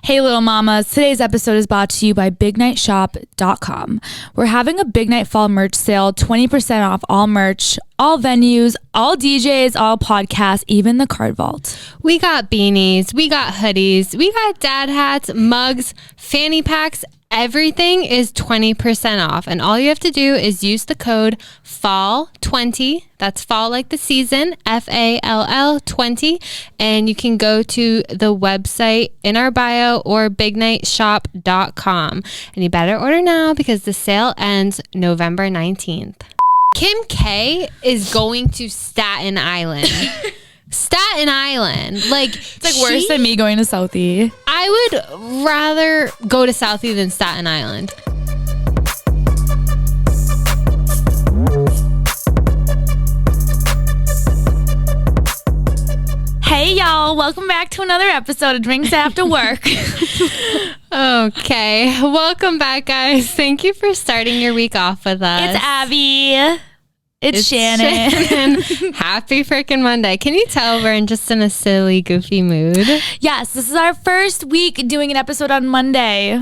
Hey little mamas, today's episode is brought to you by bignightshop.com. We're having a Big Night Fall merch sale, 20% off all merch, all venues, all DJs, all podcasts, even the card vault. We got beanies, we got hoodies, we got dad hats, mugs, fanny packs. Everything is 20% off, and all you have to do is use the code FALL20, that's fall like the season, FALL 20, and you can go to the website in our bio or bignightshop.com, and you better order now because the sale ends November 19th. Kim K is going to Staten Island. Staten Island. It's like worse than me going to Southie. I would rather go to Southie than Staten Island. Hey y'all, welcome back to another episode of Drinks After Work. Okay, welcome back guys. Thank you for starting your week off with us. It's Abby. It's Shannen. Happy freaking Monday. Can you tell we're just in a silly, goofy mood? Yes, this is our first week doing an episode on Monday.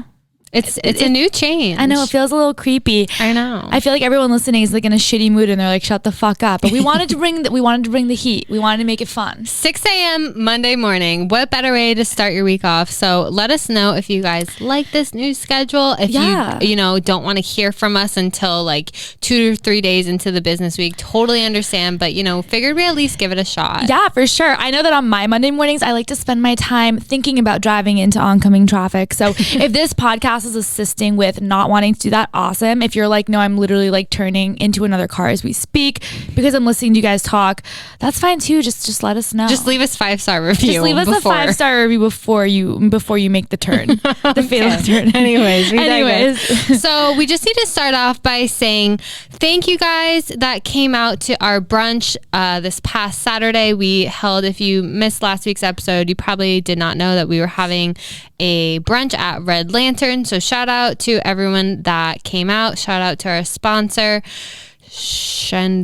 It's a new change. I know, it feels a little creepy. I know. I feel like everyone listening is like in a shitty mood and they're like, shut the fuck up. But we wanted to bring the heat. We wanted to make it fun. 6 a.m. Monday morning. What better way to start your week off? So let us know if you guys like this new schedule. If you don't want to hear from us until like 2 to 3 days into the business week, totally understand. But figured we at least give it a shot. Yeah, for sure. I know that on my Monday mornings, I like to spend my time thinking about driving into oncoming traffic. So if this podcast is assisting with not wanting to do that, awesome. If you're like, no, I'm literally like turning into another car as we speak because I'm listening to you guys talk, that's fine too. Just let us know. Just leave us 5-star review. Just leave us a 5-star review before you make the turn. The fatal turn. Anyways. So we just need to start off by saying thank you guys that came out to our brunch this past Saturday. We held, if you missed last week's episode, you probably did not know that we were having a brunch at Red Lantern. So shout out to everyone that came out. Shout out to our sponsor, Shannen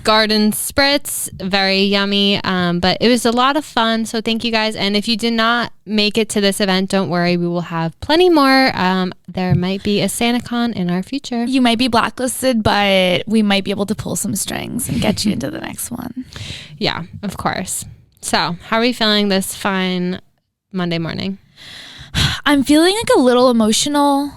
Garden Spritz. Very yummy. But it was a lot of fun. So thank you guys. And if you did not make it to this event, don't worry. We will have plenty more. There might be a SantaCon in our future. You might be blacklisted, but we might be able to pull some strings and get you into the next one. Yeah, of course. So how are we feeling this fine Monday morning? I'm feeling like a little emotional.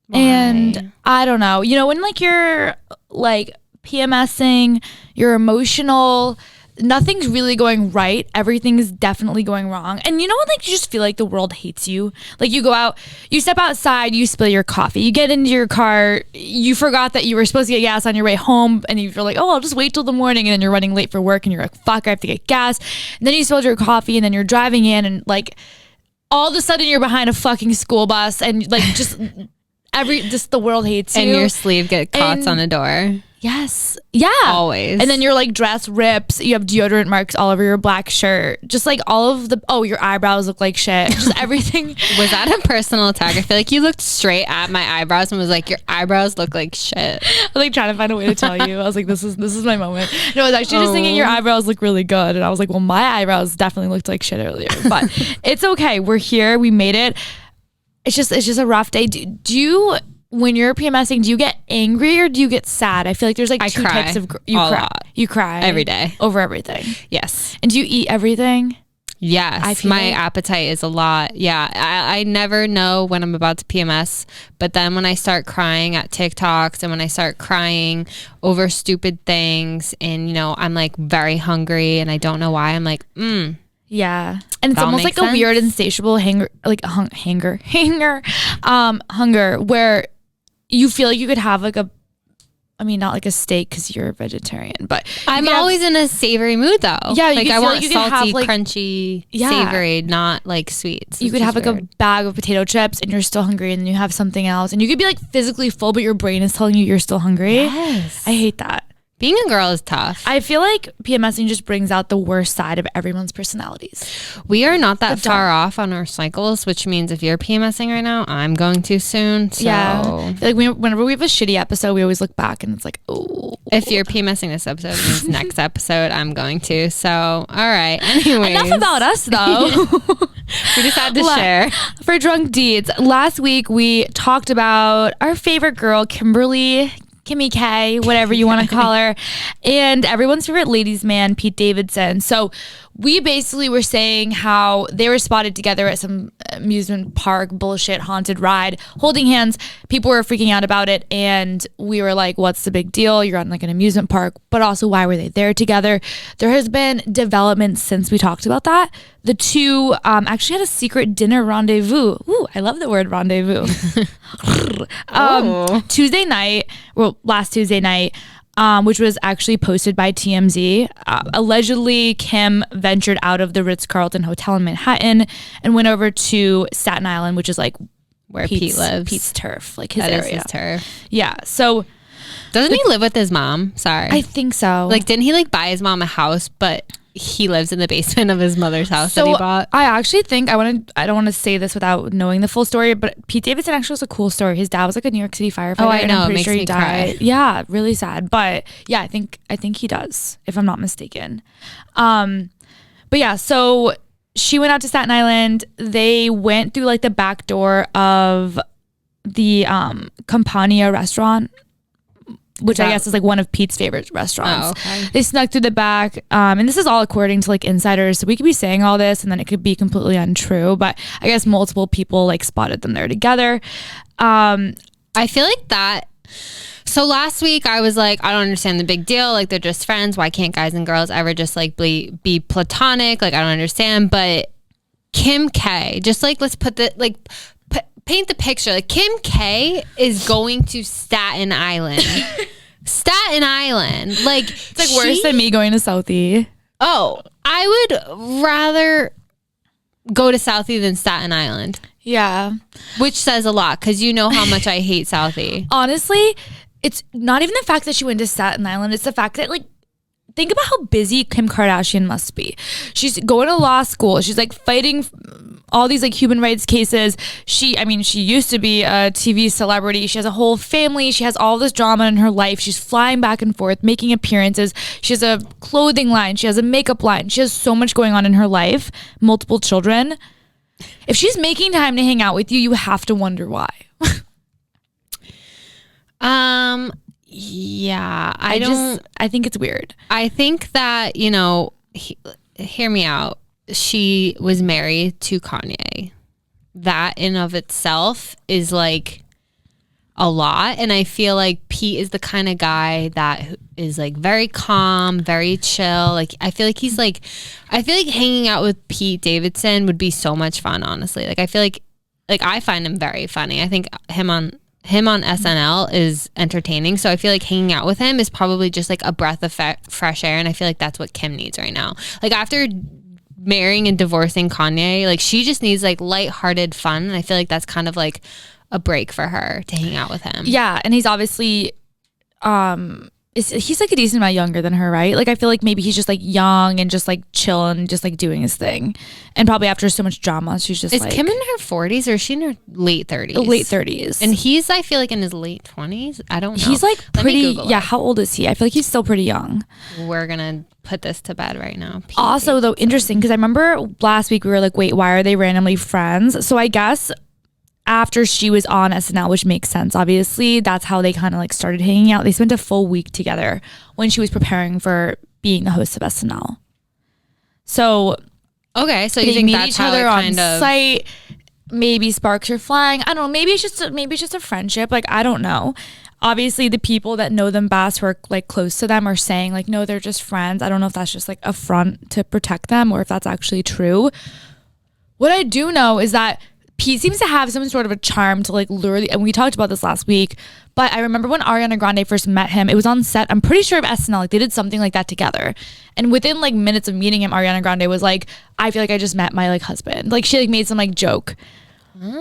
Why? And I don't know. When like you're like PMSing, you're emotional, nothing's really going right. Everything's definitely going wrong. And when like you just feel like the world hates you. Like you go out, you step outside, you spill your coffee, you get into your car, you forgot that you were supposed to get gas on your way home, and you're like, oh, I'll just wait till the morning, and then you're running late for work and you're like, fuck, I have to get gas. And then you spilled your coffee and then you're driving in and like all of a sudden you're behind a fucking school bus and like just the world hates you. And your sleeve get caught on a door. Yes. Yeah. Always. And then your like dress rips. You have deodorant marks all over your black shirt. Just like all of your eyebrows look like shit. Just everything. Was that a personal attack? I feel like you looked straight at my eyebrows and was like, your eyebrows look like shit. I was like trying to find a way to tell you. I was like, this is my moment. No, I was actually just thinking your eyebrows look really good. And I was like, well, my eyebrows definitely looked like shit earlier. But it's okay. We're here. We made it. It's just a rough day. Do you... When you're PMSing, do you get angry or do you get sad? I feel like there's like two types of... You cry. Every day. Over everything. Yes. And do you eat everything? Yes. My appetite is a lot. Yeah. I never know when I'm about to PMS. But then when I start crying at TikToks and when I start crying over stupid things and, I'm like very hungry and I don't know why, I'm like, Yeah. And it's almost like a weird insatiable hunger where you feel like you could have like not like a steak because you're a vegetarian, but I'm always in a savory mood though. Yeah, like I want salty, have, like, crunchy, savory, not like sweets. You could have like a bag of potato chips and you're still hungry, and then you have something else, and you could be like physically full, but your brain is telling you you're still hungry. Yes, I hate that. Being a girl is tough. I feel like PMSing just brings out the worst side of everyone's personalities. We are not that far off on our cycles, which means if you're PMSing right now, I'm going to soon. So. Yeah. I feel like whenever we have a shitty episode, we always look back and it's like, oh. If you're PMSing this episode, it means next episode I'm going to. So, all right. Anyways. Enough about us, though. We just had to share. For Drunk Deeds, last week we talked about our favorite girl, Kimmy K, whatever you want to call her, and everyone's favorite ladies' man, Pete Davidson. So we basically were saying how they were spotted together at some amusement park bullshit haunted ride, holding hands. People were freaking out about it, and we were like, what's the big deal? You're on like an amusement park, but also why were they there together? There has been development since we talked about that. The two actually had a secret dinner rendezvous. Ooh, I love the word rendezvous. Tuesday night, last Tuesday night, which was actually posted by TMZ. Allegedly, Kim ventured out of the Ritz-Carlton Hotel in Manhattan and went over to Staten Island, which is like where Pete lives. Pete's turf, like his area. That is his turf. Yeah. So doesn't he live with his mom? Sorry. I think so. Like, didn't he like buy his mom a house, but he lives in the basement of his mother's house that he bought? I actually think I don't want to say this without knowing the full story, but Pete Davidson actually has a cool story. His dad was like a New York City firefighter. Oh, I know. And I'm pretty it sure makes he me died. cry. Yeah, really sad. But yeah, I think he does, if I'm not mistaken. But yeah, so she went out to Staten Island. They went through like the back door of the Campania restaurant, which I guess is like one of Pete's favorite restaurants. Oh, okay. They snuck through the back, and this is all according to like insiders, so we could be saying all this and then it could be completely untrue, but I guess multiple people like spotted them there together. I feel like that. So last week I was like, I don't understand the big deal, like they're just friends, why can't guys and girls ever just like be platonic? Like I don't understand. But Kim K, just like let's put the like paint the picture. Like Kim K is going to Staten Island. Staten Island. Like it's like worse than me going to Southie. Oh, I would rather go to Southie than Staten Island. Yeah. Which says a lot because you know how much I hate Southie. Honestly, it's not even the fact that she went to Staten Island. It's the fact that like, think about how busy Kim Kardashian must be. She's going to law school. She's like fighting all these like human rights cases. She used to be a TV celebrity. She has a whole family. She has all this drama in her life. She's flying back and forth, making appearances. She has a clothing line. She has a makeup line. She has so much going on in her life, multiple children. If she's making time to hang out with you, you have to wonder why. Yeah, I think it's weird. I think that, hear me out. She was married to Kanye. That in of itself is like a lot. And I feel like Pete is the kind of guy that is like very calm, very chill. Like I feel like hanging out with Pete Davidson would be so much fun, honestly. Like I feel like I find him very funny. I think him on SNL is entertaining. So I feel like hanging out with him is probably just like a breath of fresh air. And I feel like that's what Kim needs right now. Like after marrying and divorcing Kanye, like she just needs like lighthearted fun. And I feel like that's kind of like a break for her to hang out with him. Yeah. And he's obviously, he's like a decent amount younger than her, right? Like I feel like maybe he's just like young and just like chill and just like doing his thing. And probably after so much drama, she's just Is Kim in her 40s or is she in her late 30s? Late 30s. And he's, I feel like, in his late 20s. I don't know. He's like pretty, yeah, how old is he? I feel like he's still pretty young. We're going to put this to bed right now. Also, though, interesting, because I remember last week we were like, wait, why are they randomly friends? So I guess after she was on SNL, which makes sense, obviously, that's how they kind of like started hanging out. They spent a full week together when she was preparing for being the host of SNL. So okay, so you think meet that's each how other on on site. Maybe sparks are flying. I don't know. Maybe it's just a friendship. Like I don't know. Obviously, the people that know them best, who are like close to them, are saying like, no, they're just friends. I don't know if that's just like a front to protect them or if that's actually true. What I do know is that Pete seems to have some sort of a charm to like lure and we talked about this last week, but I remember when Ariana Grande first met him, it was on set, I'm pretty sure, of SNL. Like they did something like that together. And within like minutes of meeting him, Ariana Grande was like, I feel like I just met my like husband. Like she like made some like joke.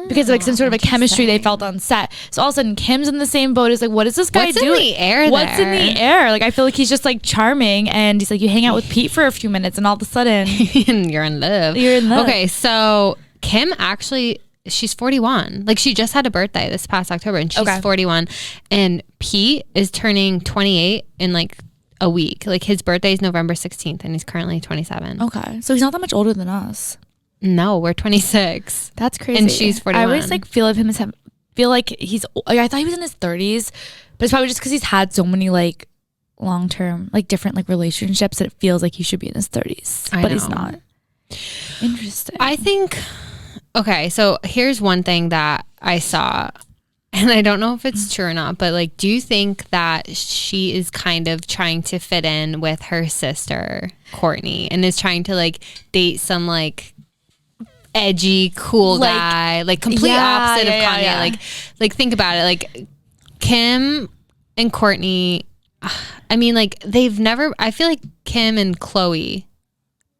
because of like some sort of a chemistry they felt on set. So all of a sudden Kim's in the same boat as like, what is this guy doing? What's in the air What's in the air? Like I feel like he's just like charming, and he's like, you hang out with Pete for a few minutes and all of a sudden you're in love. You're in love. Okay, so Kim actually, she's 41. Like she just had a birthday this past October and she's 41. And Pete is turning 28 in like a week. Like his birthday is November 16th and he's currently 27. Okay. So he's not that much older than us. No, we're 26. That's crazy. And she's 41. I always like feel like he's like, I thought he was in his 30s, but it's probably just because he's had so many like long-term like different like relationships that it feels like he should be in his 30s. But he's not. Interesting. I think, okay, so here's one thing that I saw, and I don't know if it's true or not, but like, do you think that she is kind of trying to fit in with her sister Courtney and is trying to like date some like edgy cool guy, like complete opposite of Kanye? Yeah. Like think about it, like Kim and Courtney, I mean, like they've never, I feel like Kim and Chloe,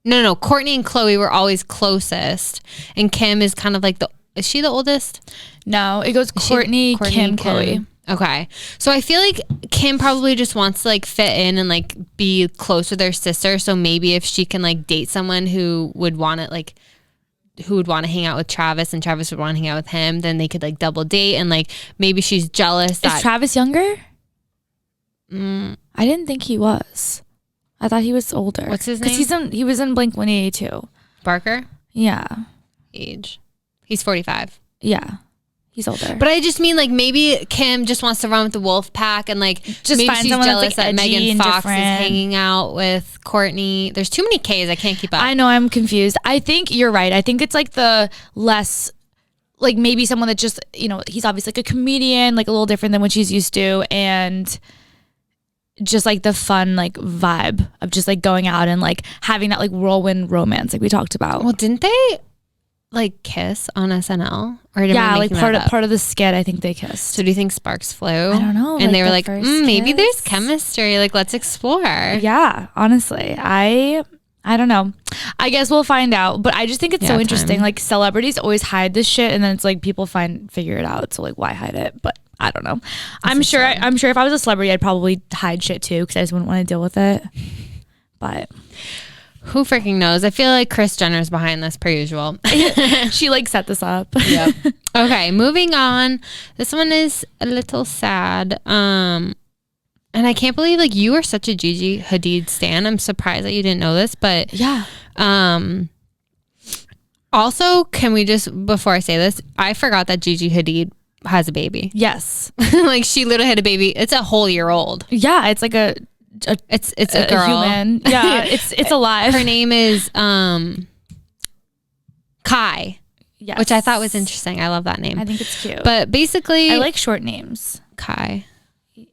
no, Courtney and Chloe were always closest, and Kim is kind of like is she the oldest? No, it goes Courtney, Kim, Chloe. Okay. So I feel like Kim probably just wants to like fit in and like be close with her sister. So maybe if she can like date someone who would want to hang out with Travis and Travis would want to hang out with him, then they could like double date, and like maybe she's jealous that... Is Travis younger? I didn't think he was. I thought he was older. What's his name? Because he was in Blink-182. Barker? Yeah. Age. He's 45. Yeah. He's older. But I just mean like maybe Kim just wants to run with the wolf pack, and like just maybe find she's someone jealous that's, like, that Megan Fox different. is hanging out with Courtney. There's too many K's. I can't keep up. I know, I'm confused. I think you're right. I think it's like the less, like maybe someone that just, you know, he's obviously like a comedian, like a little different than what she's used to, and just like the fun like vibe of just like going out and like having that like whirlwind romance like we talked about. Well, didn't they like kiss on SNL? Or yeah, like part of the skit, I think they kissed. So do you think sparks flew? I don't know. And like they were like, maybe kiss? there's chemistry. Like, let's explore. Yeah, honestly, I don't know. I guess we'll find out. But I just think it's so interesting. Like celebrities always hide this shit, and then it's like people figure it out. So like, why hide it? But I don't know. I'm sure if I was a celebrity, I'd probably hide shit too, because I just wouldn't want to deal with it. But who freaking knows? I feel like Kris Jenner's behind this per usual. She like set this up. Yep. Okay, moving on. This one is a little sad. And I can't believe like you are such a Gigi Hadid stan. I'm surprised that you didn't know this, but yeah. Also, can we just, before I say this, I forgot that Gigi Hadid has a baby. Yes. Like she literally had a baby. It's a whole year old. Yeah, it's like it's a girl. Human. Yeah, it's alive. Her name is Kai. Yes. Which I thought was interesting. I love that name. I think it's cute. But basically, I like short names. Kai.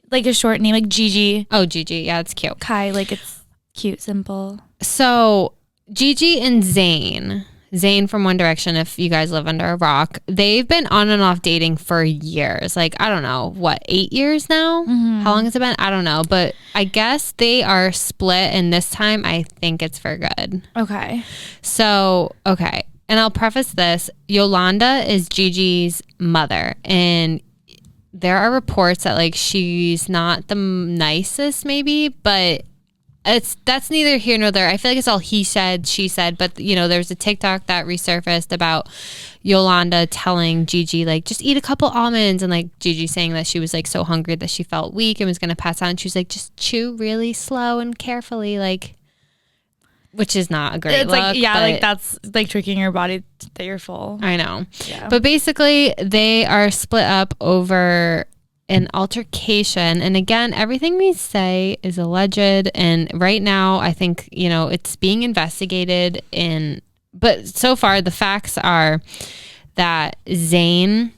Like a short name, like Gigi. Oh, Gigi. Yeah, it's cute. Kai, like it's cute, simple. So Gigi and Zayn from One Direction, if you guys live under a rock, they've been on and off dating for years. Like, I don't know, what, 8 years now? Mm-hmm. How long has it been? I don't know. But I guess they are split, and this time I think it's for good. Okay. So, okay. And I'll preface this. Yolanda is Gigi's mother, and there are reports that like she's not the nicest maybe, but that's neither here nor there. I feel like it's all he said, she said, but you know, there's a TikTok that resurfaced about Yolanda telling Gigi like, just eat a couple almonds, and like Gigi saying that she was like so hungry that she felt weak and was gonna pass out, and she was like, just chew really slow and carefully, like, which is not a great it's look. Like, yeah, like that's like tricking your body that you're full. I know. Yeah. But basically they are split up over an altercation, and again, everything we say is alleged, and right now I think, you know, it's being investigated but so far the facts are that Zayn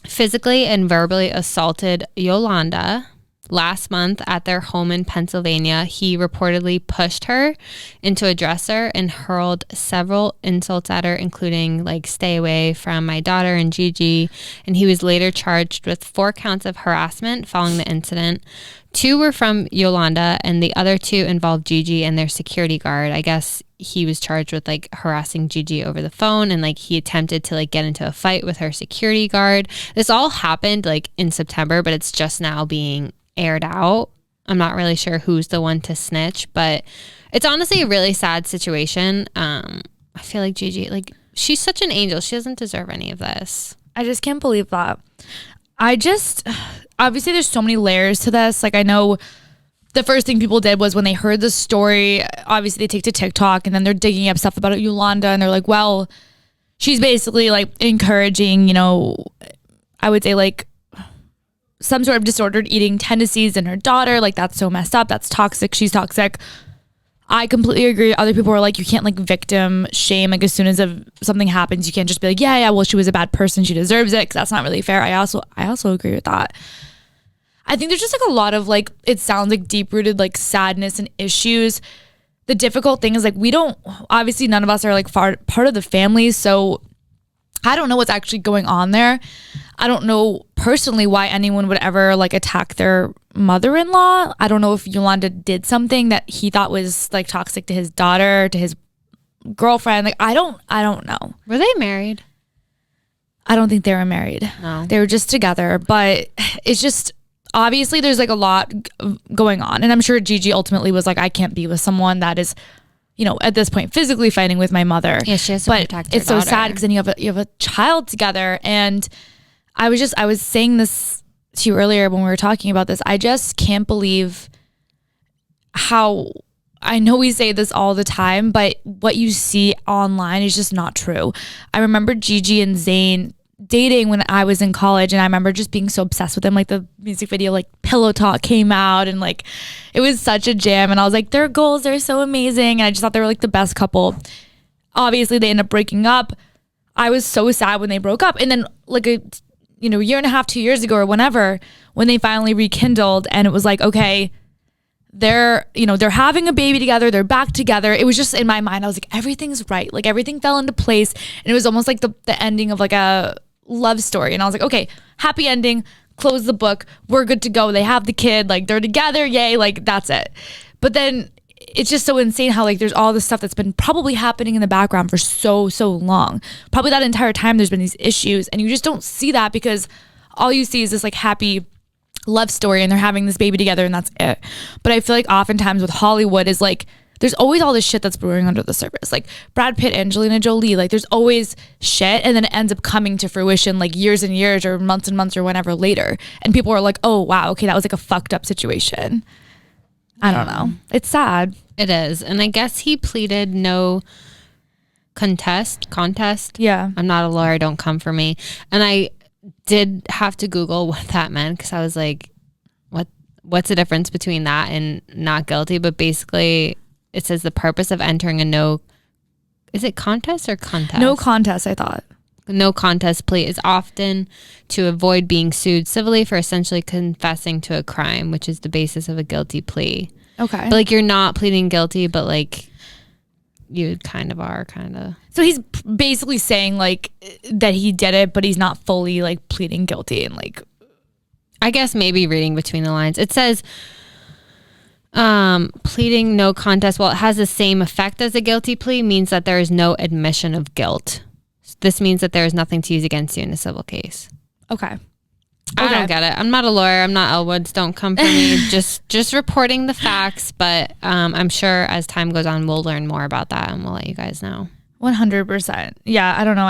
physically and verbally assaulted Yolanda last month at their home in Pennsylvania, he reportedly pushed her into a dresser and hurled several insults at her, including like, stay away from my daughter and Gigi. And he was later charged with 4 counts of harassment following the incident. 2 were from Yolanda, and the other 2 involved Gigi and their security guard. I guess he was charged with like harassing Gigi over the phone, and like he attempted to like get into a fight with her security guard. This all happened like in September, but it's just now being aired out. I'm not really sure who's the one to snitch, but it's honestly a really sad situation. I feel like Gigi, like, she's such an angel. She doesn't deserve any of this. I just can't believe that. Obviously there's so many layers to this. Like, I know the first thing people did was when they heard the story, obviously they take to TikTok and then they're digging up stuff about Yolanda, and they're like, well, she's basically like encouraging, you know, I would say like some sort of disordered eating tendencies in her daughter. Like, that's so messed up. That's toxic. She's toxic. I completely agree. Other people are like, you can't like victim shame. Like, as soon as something happens, you can't just be like, yeah, well, she was a bad person, she deserves it, because that's not really fair. I also agree with that. I think there's just like a lot of like, it sounds like deep-rooted like sadness and issues. The difficult thing is like, obviously none of us are like part of the family, so I don't know what's actually going on there. I don't know personally why anyone would ever like attack their mother-in-law. I don't know if Yolanda did something that he thought was like toxic to his daughter, to his girlfriend. Like, I don't know. Were they married? I don't think they were married. No. They were just together, but it's just, obviously there's like a lot going on. And I'm sure Gigi ultimately was like, I can't be with someone that is, you know, at this point physically fighting with my mother. Yeah, she has to protect her it's so daughter. sad because then you have a child together. And I was saying this to you earlier when we were talking about this. I just can't believe how, I know we say this all the time, but what you see online is just not true. I remember Gigi and Zayn dating when I was in college, and I remember just being so obsessed with them. Like, the music video like Pillow Talk came out, and like it was such a jam, and I was like, their goals, they're so amazing, and I just thought they were like the best couple. Obviously they ended up breaking up. I was so sad when they broke up, and then like a year and a half, 2 years ago or whenever, when they finally rekindled, and it was like, okay, they're having a baby together, they're back together. It was just, in my mind, I was like, everything's right, like everything fell into place, and it was almost like the ending of like a love story. And I was like, okay, happy ending, close the book, we're good to go. They have the kid, like they're together, yay, like that's it. But then it's just so insane how like there's all this stuff that's been probably happening in the background for so long. Probably that entire time there's been these issues, and you just don't see that because all you see is this like happy love story, and they're having this baby together, and that's it. But I feel like oftentimes with Hollywood is like, there's always all this shit that's brewing under the surface. Like Brad Pitt, Angelina Jolie, like there's always shit, and then it ends up coming to fruition like years and years or months and months or whenever later. And people are like, oh wow, okay, that was like a fucked up situation. I don't know. It's sad. It is. And I guess he pleaded no contest. Yeah. I'm not a lawyer, don't come for me. And I did have to Google what that meant, because I was like, what's the difference between that and not guilty? But basically it says the purpose of entering a is it contest or contest? No contest, I thought. No contest plea is often to avoid being sued civilly for essentially confessing to a crime, which is the basis of a guilty plea. Okay. But like, you're not pleading guilty, but like you kind of are, kind of. So he's basically saying like that he did it, but he's not fully like pleading guilty, and like, I guess maybe reading between the lines. It says pleading no contest, while it has the same effect as a guilty plea, means that there is no admission of guilt. This means that there is nothing to use against you in a civil case. Okay. I don't get it. I'm not a lawyer. I'm not Elle Woods. Don't come for me. just reporting the facts. But I'm sure as time goes on, we'll learn more about that, and we'll let you guys know. 100%. Yeah, I don't know.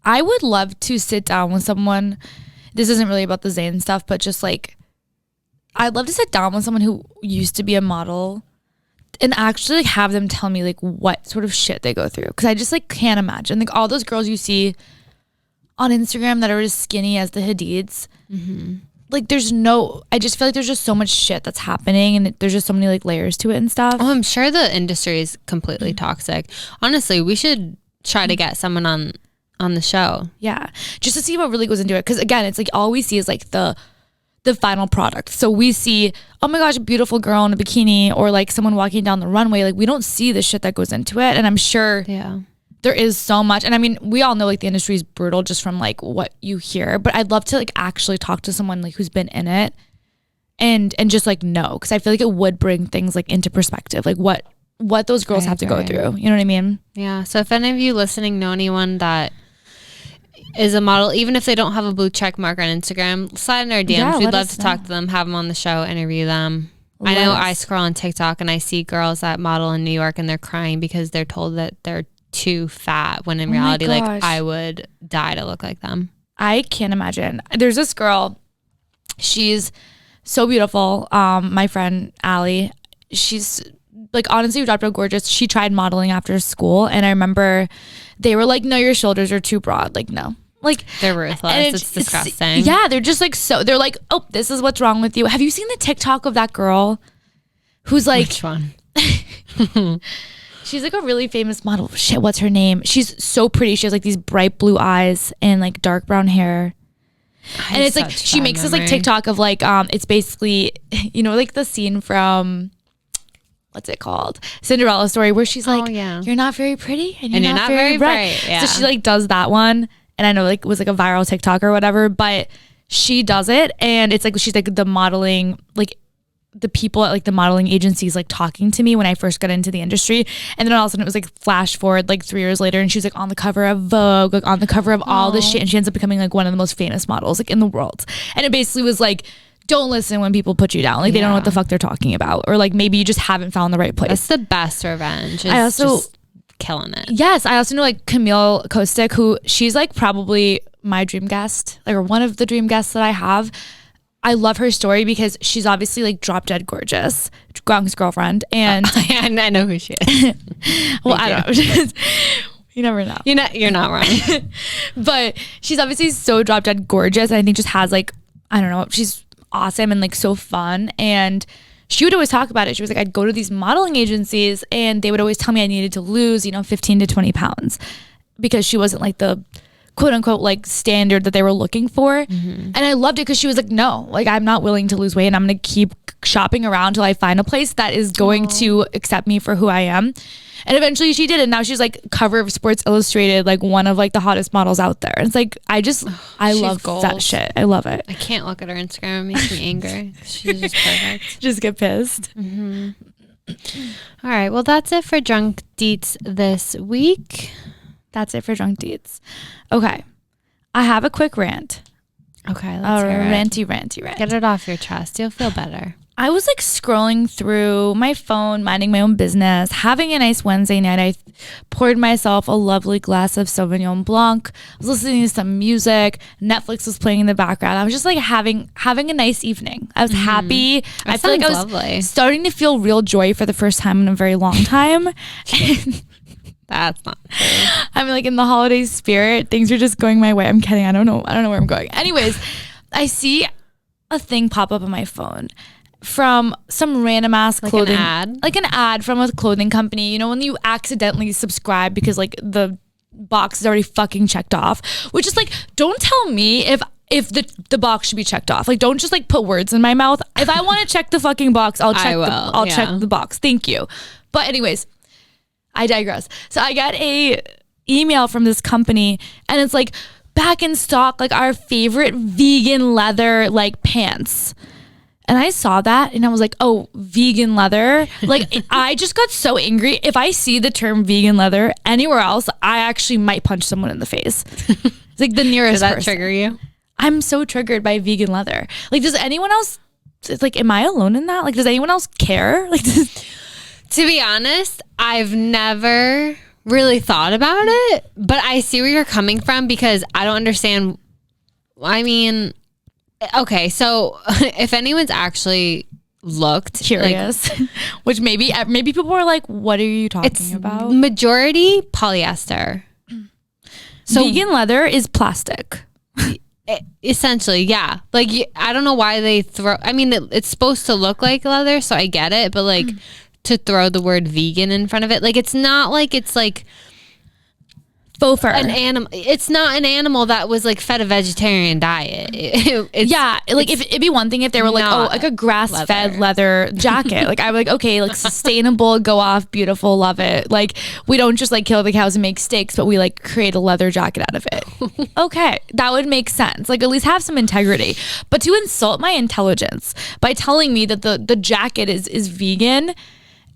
I would love to sit down with someone. This isn't really about the Zayn stuff, but just like, I'd love to sit down with someone who used to be a model and actually like have them tell me like what sort of shit they go through, because I just like can't imagine like all those girls you see on Instagram that are as skinny as the Hadids. Mm-hmm. Like I just feel like there's just so much shit that's happening, and there's just so many like layers to it and stuff. Oh, I'm sure the industry is completely toxic. Honestly, we should try to get someone on the show. Yeah, just to see what really goes into it, because again, it's like all we see is like the the final product. So we see, oh my gosh, a beautiful girl in a bikini, or like someone walking down the runway. Like we don't see the shit that goes into it. And I'm sure there is so much. And I mean, we all know like the industry is brutal just from like what you hear, but I'd love to like actually talk to someone like who's been in it and just like know, because I feel like it would bring things like into perspective, like what those girls have to go through. You know what I mean? Yeah. So if any of you listening know anyone that is a model, even if they don't have a blue check mark on Instagram, slide in our DMs. We'd love to talk to them, have them on the show, interview them. I know I scroll on TikTok and I see girls that model in New York and they're crying because they're told that they're too fat, when in reality, like I would die to look like them. I can't imagine. There's this girl, she's so beautiful. My friend Allie, she's like honestly dropped out gorgeous. She tried modeling after school, and I remember they were like, no, your shoulders are too broad. Like, no. Like they're ruthless. It's disgusting. Yeah, they're just like, so they're like, oh, this is what's wrong with you. Have you seen the TikTok of that girl who's like, which one? She's like a really famous model. Shit, what's her name? She's so pretty. She has like these bright blue eyes and like dark brown hair. And it's like she makes this like TikTok of like it's basically, you know, like the scene from, what's it called, Cinderella story, where she's like, you're not very pretty and you're not very bright. Yeah. So she like does that one, and I know like it was like a viral TikTok or whatever, but she does it, and it's like she's like the modeling, like the people at like the modeling agencies like talking to me when I first got into the industry, and then all of a sudden it was like flash forward like 3 years later, and she was like on the cover of Vogue, like on the cover of all this shit, and she ends up becoming like one of the most famous models like in the world. And it basically was like, don't listen when people put you down. Like they don't know what the fuck they're talking about, or like maybe you just haven't found the right place. That's the best revenge. I also just killing it. Yes, I also know like Camille Kostic, who she's like probably my dream guest, like, or one of the dream guests that I have. I love her story because she's obviously like drop dead gorgeous, Gong's girlfriend, and I know who she is. Well, I don't know. You never know. You're not wrong. But she's obviously so drop dead gorgeous, and I think just has like, I don't know, she's awesome and like so fun. And she would always talk about it. She was like, I'd go to these modeling agencies and they would always tell me I needed to lose, 15 to 20 pounds, because she wasn't like the quote unquote like standard that they were looking for. And I loved it because she was like, no, like I'm not willing to lose weight, and I'm going to keep shopping around till I find a place that is going to accept me for who I am. And eventually she did it. Now she's like cover of Sports Illustrated, like one of like the hottest models out there. And it's like, I love that shit. I love it. I can't look at her Instagram. It makes me angry. She's just perfect. Just get pissed. All right. Well, that's it for Drunk Deets this week. That's it for Drunk Deets. Okay. I have a quick rant. Okay. Let's hear it. Ranty rant. Get it off your chest. You'll feel better. I was like scrolling through my phone, minding my own business, having a nice Wednesday night. I poured myself a lovely glass of Sauvignon Blanc. I was listening to some music. Netflix was playing in the background. I was just like having a nice evening. I was happy. I feel like I was lovely. Starting to feel real joy for the first time in a very long time. That's not true. I'm like in the holiday spirit. Things are just going my way. I'm kidding. I don't know where I'm going. Anyways, I see a thing pop up on my phone from some random ass clothing, like an ad from a clothing company. You know, when you accidentally subscribe because like the box is already fucking checked off, which is like, don't tell me if the box should be checked off. Like, don't just like put words in my mouth. If I want to check the fucking box, I'll check the box. Thank you. But anyways, I digress. So I got a email from this company, and it's like, back in stock, like our favorite vegan leather like pants. And I saw that and I was like, oh, vegan leather. Like I just got so angry. If I see the term vegan leather anywhere else, I actually might punch someone in the face. It's like the nearest person. Does that trigger you? I'm so triggered by vegan leather. Like, does anyone else, like, am I alone in that? Like, does anyone else care? Like, to be honest, I've never really thought about it, but I see where you're coming from because I don't understand. I mean, okay, so if anyone's actually looked curious, like, which maybe people were like, what are you talking about? Majority polyester. So vegan leather is plastic. Essentially, yeah. Like, I don't know why they throw, I mean, it's supposed to look like leather, so I get it, but like to throw the word vegan in front of it, like it's not like it's like faux fur. an animal. It's not an animal that was like fed a vegetarian diet. It'd be one thing if they were like, oh, like a grass-fed leather jacket. Like, I'm like, okay, like sustainable, go off, beautiful, love it. Like, we don't just like kill the cows and make steaks, but we like create a leather jacket out of it. Okay, that would make sense. Like, at least have some integrity. But to insult my intelligence by telling me that the jacket is vegan,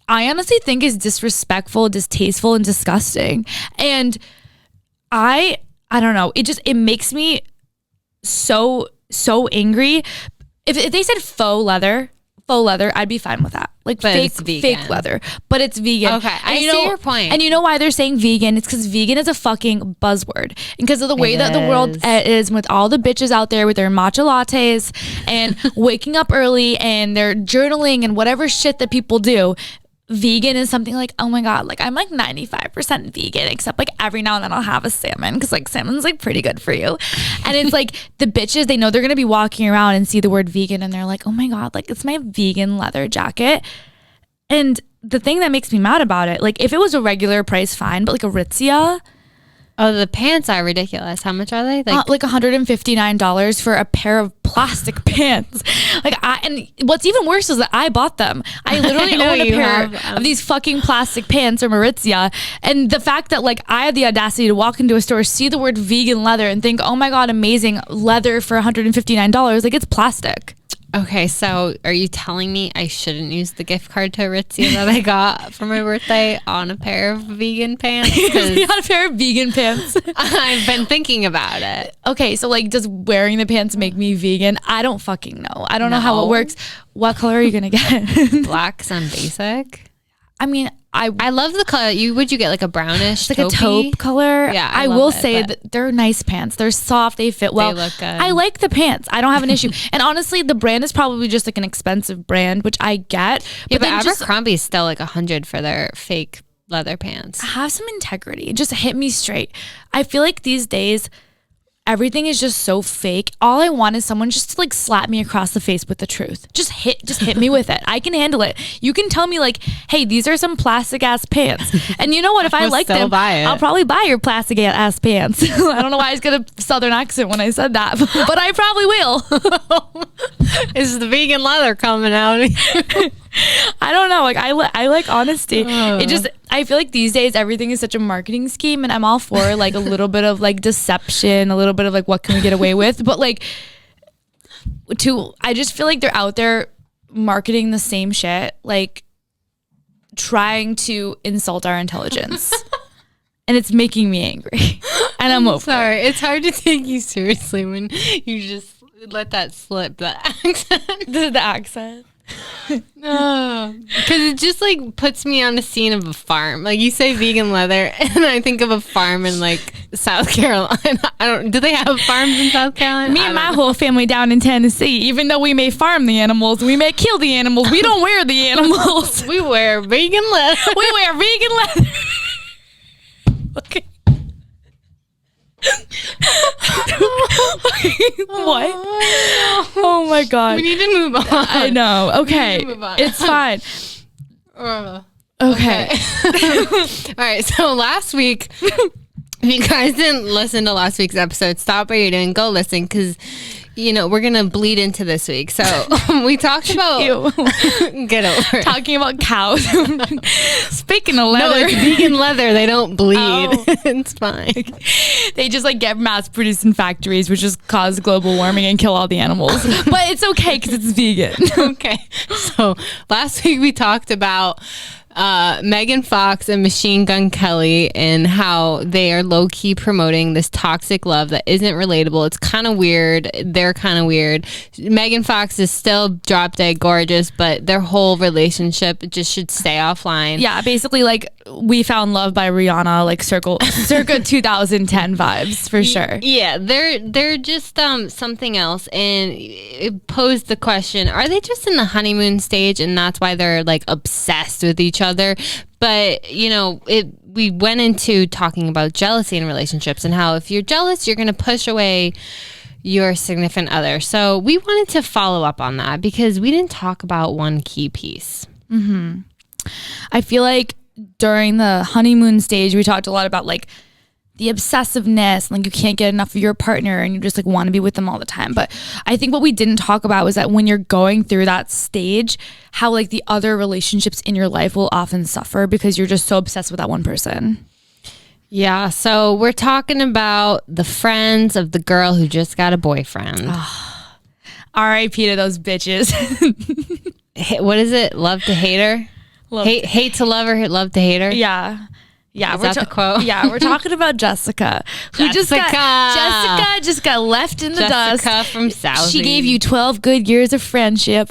I honestly think is disrespectful, distasteful, and disgusting. And I don't know. It makes me so angry. If they said faux leather, I'd be fine with that. Like fake leather, but it's vegan. Okay, I see your point. And you know why they're saying vegan? It's because vegan is a fucking buzzword. And because of the way that the world is, with all the bitches out there with their matcha lattes and waking up early and they're journaling and whatever shit that people do. Vegan is something like, oh my God, like I'm like 95% vegan, except like every now and then I'll have a salmon because like salmon's like pretty good for you. And it's like the bitches, they know they're gonna be walking around and see the word vegan and they're like, oh my God, like it's my vegan leather jacket. And the thing that makes me mad about it, like if it was a regular price, fine, but like Aritzia. Oh, the pants are ridiculous. How much are they? Like $159 for a pair of plastic pants. And what's even worse is that I bought them. I literally own a pair of these fucking plastic pants from Aritzia. And the fact that like I had the audacity to walk into a store, see the word vegan leather and think, oh my God, amazing leather for $159. Like it's plastic. Okay, so are you telling me I shouldn't use the gift card to Aritzia that I got for my birthday on a pair of vegan pants? On a pair of vegan pants. I've been thinking about it. Okay, so like does wearing the pants make me vegan? I don't fucking know. I don't know how it works. What color are you going to get? Black, some basic. I mean, I love the color. Would you get like a brownish, like a taupe color? Yeah, I will say that they're nice pants. They're soft. They fit well. They look good. I like the pants. I don't have an issue. And honestly, the brand is probably just like an expensive brand, which I get. But Abercrombie is still like $100 for their fake leather pants. Have some integrity. Just hit me straight. I feel like these days, everything is just so fake. All I want is someone just to like slap me across the face with the truth. Just hit me with it. I can handle it. You can tell me like, hey, these are some plastic ass pants. And you know what? If I like them, I'll probably buy your plastic ass pants. I don't know why I was gonna southern accent when I said that, but I probably will. Is the vegan leather coming out? I don't know. Like I like honesty. I feel like these days everything is such a marketing scheme, and I'm all for like a little bit of like deception, a little bit of like what can we get away with, but like I just feel like they're out there marketing the same shit, like trying to insult our intelligence. And it's making me angry. And I'm over. Sorry, it's hard to take you seriously when you just let that slip. The accent. The accent. No, because it just like puts me on the scene of a farm. Like you say vegan leather, and I think of a farm in like South Carolina. Do they have farms in South Carolina? Me and my whole family down in Tennessee. Even though we may farm the animals, we may kill the animals. We don't wear the animals. We wear vegan leather. We wear vegan leather. Okay. What? Oh my God. We need to move on. I know. Okay. It's fine. Okay. All right. So last week, if you guys didn't listen to last week's episode, stop what you're doing. Go listen because, you know, we're going to bleed into this week. So we talked about... Get over it. Talking about cows. Speaking of leather. No, it's vegan leather. They don't bleed. Oh. It's fine. They just like get mass produced in factories, which just cause global warming and kill all the animals. But it's okay because it's vegan. Okay. So last week we talked about Megan Fox and Machine Gun Kelly and how they are low-key promoting this toxic love that isn't relatable. It's kind of weird. They're kind of weird. Megan Fox is still drop dead gorgeous, but their whole relationship just should stay offline. Yeah, basically like We Found Love by Rihanna, like circa 2010 vibes for sure. Yeah, they're just something else, and it posed the question, are they just in the honeymoon stage and that's why they're like obsessed with each other? But you know, we went into talking about jealousy in relationships and how if you're jealous, you're going to push away your significant other. So we wanted to follow up on that because we didn't talk about one key piece. I feel like during the honeymoon stage, we talked a lot about like the obsessiveness, like you can't get enough of your partner and you just like want to be with them all the time. But I think what we didn't talk about was that when you're going through that stage, how like the other relationships in your life will often suffer because you're just so obsessed with that one person. Yeah, so we're talking about the friends of the girl who just got a boyfriend. R.I.P. to those bitches. What is it? Love to hate her? Hate to love her, love to hate her? Yeah. Yeah, is that the quote? Yeah, we're talking about Jessica, who just got left in the dust. Jessica from South. She gave you 12 good years of friendship.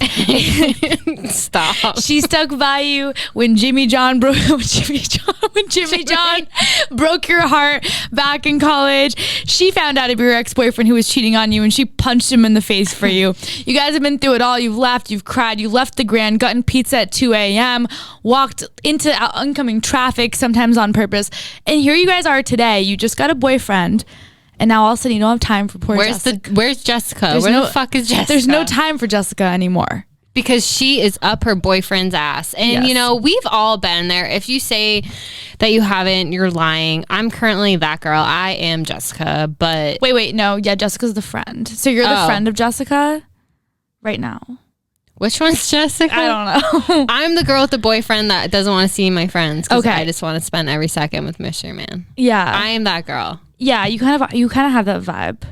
Stop. She stuck by you when Jimmy John broke your heart back in college. She found out of your ex-boyfriend who was cheating on you, and she punched him in the face for you. You guys have been through it all. You've laughed, you've cried, you left the Grand, gotten pizza at 2 a.m., walked into oncoming traffic, sometimes on purpose, and here you guys are today. You just got a boyfriend, and now all of a sudden you don't have time for poor Jessica. Where's Jessica? Where the fuck is Jessica? There's no time for Jessica anymore. Because she is up her boyfriend's ass. And, you know, we've all been there. If you say that you haven't, you're lying. I'm currently that girl. I am Jessica, but... Wait, no. Yeah, Jessica's the friend. So you're the friend of Jessica right now? Which one's Jessica? I don't know. I'm the girl with the boyfriend that doesn't want to see my friends because okay. I just want to spend every second with Mr. Man. Yeah. I am that girl. Yeah, you kind of have that vibe.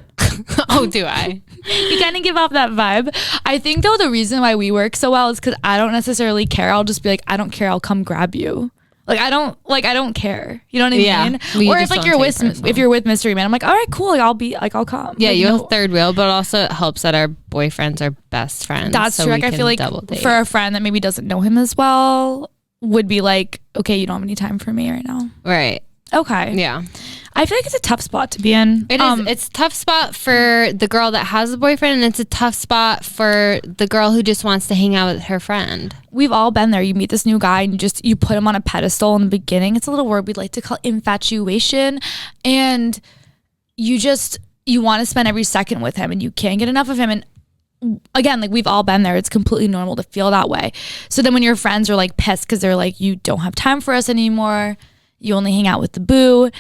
Oh, do I? You kind of give off that vibe. I think though the reason why we work so well is because I don't necessarily care. I'll just be like, I don't care. I'll come grab you. I don't care. You know what I mean? Or if you're with Mystery Man, I'm like, all right, cool. I'll come. Yeah, you have third wheel, but also it helps that our boyfriends are best friends. That's true. I feel like for a friend that maybe doesn't know him as well would be like, okay, you don't have any time for me right now. Right. Okay. Yeah. I feel like it's a tough spot to be in. It is. It's a tough spot for the girl that has a boyfriend, and it's a tough spot for the girl who just wants to hang out with her friend. We've all been there. You meet this new guy and you put him on a pedestal in the beginning. It's a little word we'd like to call infatuation. And you want to spend every second with him and you can't get enough of him. And again, like we've all been there. It's completely normal to feel that way. So then when your friends are like pissed because they're like, you don't have time for us anymore. You only hang out with the boo.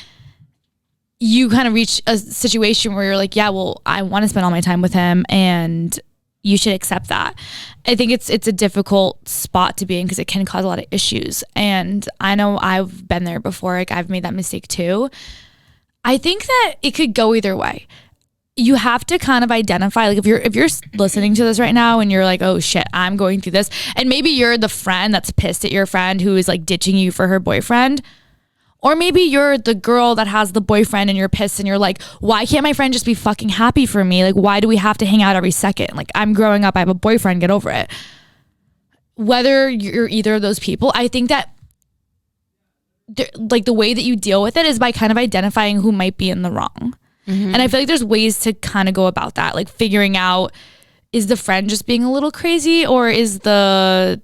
You kind of reach a situation where you're like, yeah, well, I want to spend all my time with him and you should accept that. I think it's a difficult spot to be in because it can cause a lot of issues. And I know I've been there before. Like I've made that mistake too. I think that it could go either way. You have to kind of identify, like if you're listening to this right now and you're like, oh shit, I'm going through this. And maybe you're the friend that's pissed at your friend who is like ditching you for her boyfriend. Or maybe you're the girl that has the boyfriend and you're pissed and you're like, why can't my friend just be fucking happy for me? Like, why do we have to hang out every second? Like, I'm growing up, I have a boyfriend, get over it. Whether you're either of those people, I think that like the way that you deal with it is by kind of identifying who might be in the wrong. Mm-hmm. And I feel like there's ways to kind of go about that. Like figuring out, is the friend just being a little crazy or is the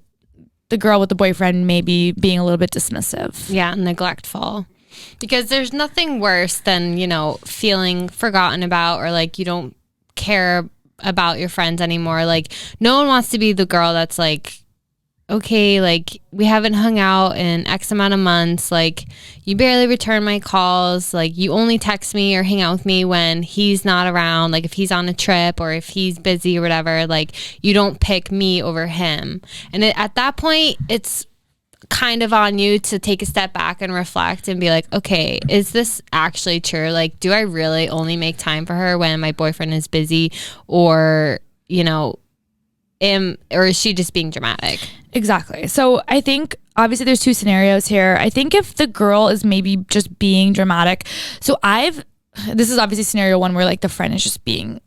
girl with the boyfriend maybe being a little bit dismissive. Yeah, neglectful. Because there's nothing worse than, you know, feeling forgotten about or like you don't care about your friends anymore. Like no one wants to be the girl that's like, okay, like we haven't hung out in X amount of months. Like you barely return my calls. Like you only text me or hang out with me when he's not around. Like if he's on a trip or if he's busy or whatever, like you don't pick me over him. And at that point, it's kind of on you to take a step back and reflect and be like, okay, is this actually true? Like, do I really only make time for her when my boyfriend is busy or, you know, or is she just being dramatic? Exactly. So I think obviously there's two scenarios here. I think if the girl is maybe just being dramatic. So this is obviously scenario one where like the friend is just being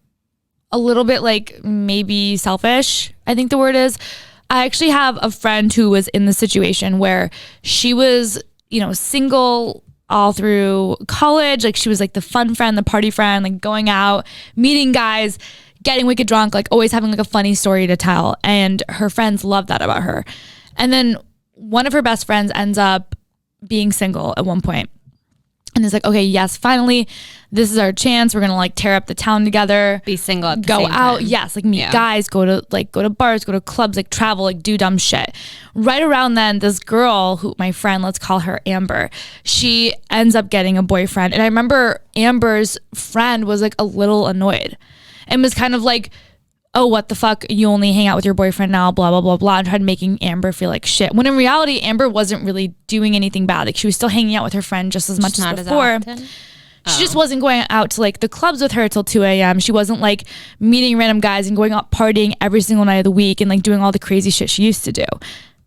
a little bit like maybe selfish, I think the word is. I actually have a friend who was in the situation where she was, you know, single all through college. Like she was like the fun friend, the party friend, like going out, meeting guys, getting wicked drunk, like always having like a funny story to tell. And her friends love that about her. And then one of her best friends ends up being single at one point. And it's like, okay, yes, finally, this is our chance. We're gonna like tear up the town together, be single at the go same out, time. yes, like meet guys, go to bars, go to clubs, like travel, like do dumb shit. Right around then, this girl who my friend, let's call her Amber, she ends up getting a boyfriend. And I remember Amber's friend was like a little annoyed and was kind of like, oh, what the fuck? You only hang out with your boyfriend now, blah, blah, blah, blah, and tried making Amber feel like shit. When in reality, Amber wasn't really doing anything bad. Like she was still hanging out with her friend just as much as before. She just wasn't going out to like the clubs with her till 2 a.m. She wasn't like meeting random guys and going out partying every single night of the week and like doing all the crazy shit she used to do.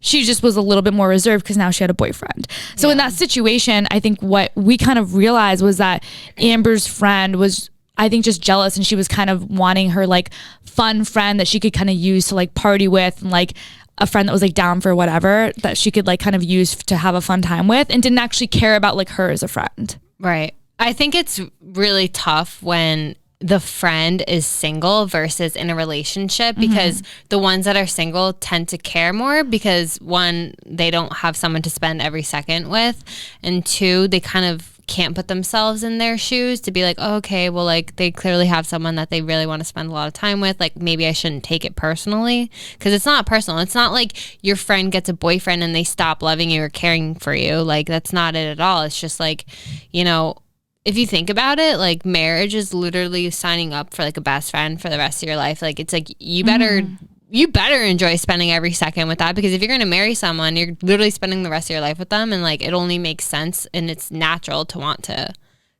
She just was a little bit more reserved because now she had a boyfriend. So in that situation, I think what we kind of realized was that Amber's friend was, I think, just jealous, and she was kind of wanting her like fun friend that she could kind of use to like party with, and like a friend that was like down for whatever that she could like kind of use to have a fun time with, and didn't actually care about like her as a friend. Right. I think it's really tough when the friend is single versus in a relationship, because the ones that are single tend to care more because, one, they don't have someone to spend every second with, and two, they kind of can't put themselves in their shoes to be like, oh, okay, well, like they clearly have someone that they really want to spend a lot of time with. Like maybe I shouldn't take it personally, because it's not personal. It's not like your friend gets a boyfriend and they stop loving you or caring for you. Like that's not it at all. It's just like, you know, if you think about it, like marriage is literally signing up for like a best friend for the rest of your life. Like it's like you better enjoy spending every second with that, because if you're going to marry someone, you're literally spending the rest of your life with them, and like it only makes sense and it's natural to want to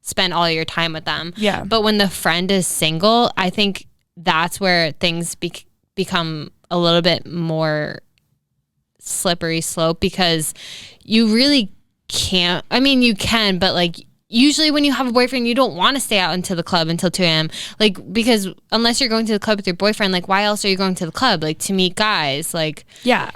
spend all your time with them. Yeah. But when the friend is single, I think that's where things become a little bit more slippery slope, because you really can't, I mean you can, but like usually when you have a boyfriend, you don't want to stay out into the club until 2 a.m. Like, because unless you're going to the club with your boyfriend, like why else are you going to the club? Like to meet guys, like yeah,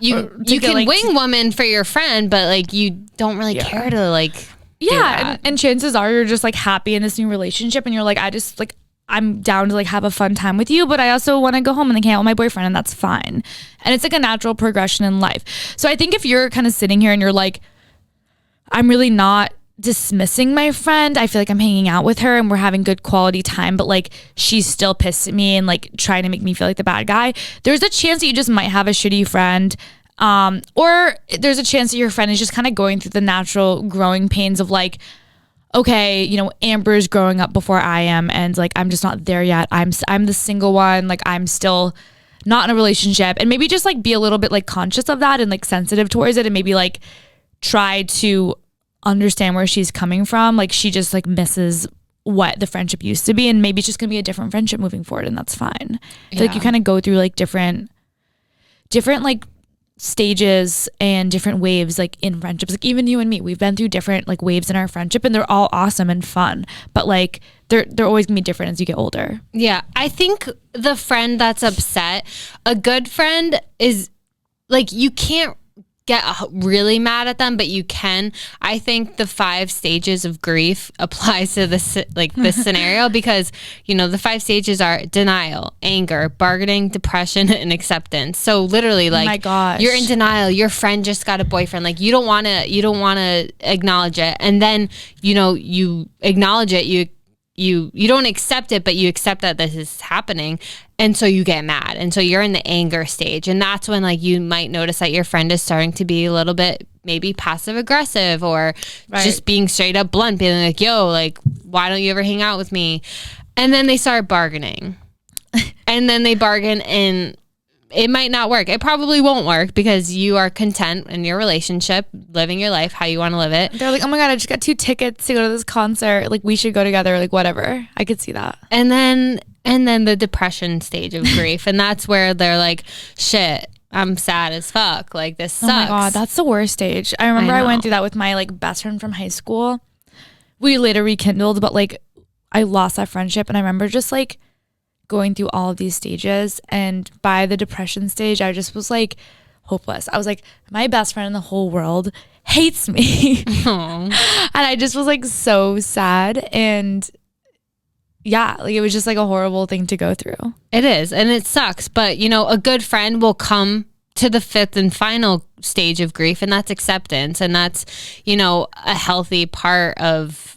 you can like wing woman for your friend, but like you don't really care to like and chances are you're just like happy in this new relationship, and you're like, I just like, I'm down to like have a fun time with you, but I also want to go home and like hang out with my boyfriend, and that's fine. And it's like a natural progression in life. So I think if you're kind of sitting here and you're like, I'm really not dismissing my friend, I feel like I'm hanging out with her and we're having good quality time, but like she's still pissed at me and like trying to make me feel like the bad guy, there's a chance that you just might have a shitty friend, or there's a chance that your friend is just kind of going through the natural growing pains of like, okay, you know, Amber's growing up before I am, and like I'm just not there yet. I'm the single one, like I'm still not in a relationship, and maybe just like be a little bit like conscious of that and like sensitive towards it, and maybe like try to understand where she's coming from. Like she just like misses what the friendship used to be, and maybe it's just gonna be a different friendship moving forward, and that's fine. I feel like you kind of go through like different like stages and different waves like in friendships. Like even you and me, we've been through different like waves in our friendship, and they're all awesome and fun, but like they're always gonna be different as you get older. Yeah, I think the friend that's upset, a good friend is like, you can't get really mad at them, but you can. I think the 5 stages of grief applies to this scenario, because you know the 5 stages are denial, anger, bargaining, depression, and acceptance. So literally, like, oh my gosh, you're in denial. Your friend just got a boyfriend. Like you don't want to acknowledge it, and then you know you acknowledge it. You don't accept it, but you accept that this is happening. And so you get mad. And so you're in the anger stage. And that's when like you might notice that your friend is starting to be a little bit maybe passive aggressive, or just being straight up blunt, being like, yo, like, why don't you ever hang out with me? And then they start bargaining. And then they bargain, and it might not work. It probably won't work, because you are content in your relationship, living your life how you want to live it. They're like, oh my God, I just got 2 tickets to go to this concert. Like we should go together, like whatever. I could see that. And then the depression stage of grief. And that's where they're like, shit, I'm sad as fuck. Like this sucks. Oh my God, that's the worst stage. I remember I went through that with my like best friend from high school. We later rekindled, but like I lost that friendship. And I remember just like going through all of these stages, and by the depression stage I just was like hopeless. I was like, my best friend in the whole world hates me. And I just was like so sad, and yeah, like it was just like a horrible thing to go through. It is, and it sucks, but you know, a good friend will come to the fifth and final stage of grief, and that's acceptance. And that's, a healthy part of,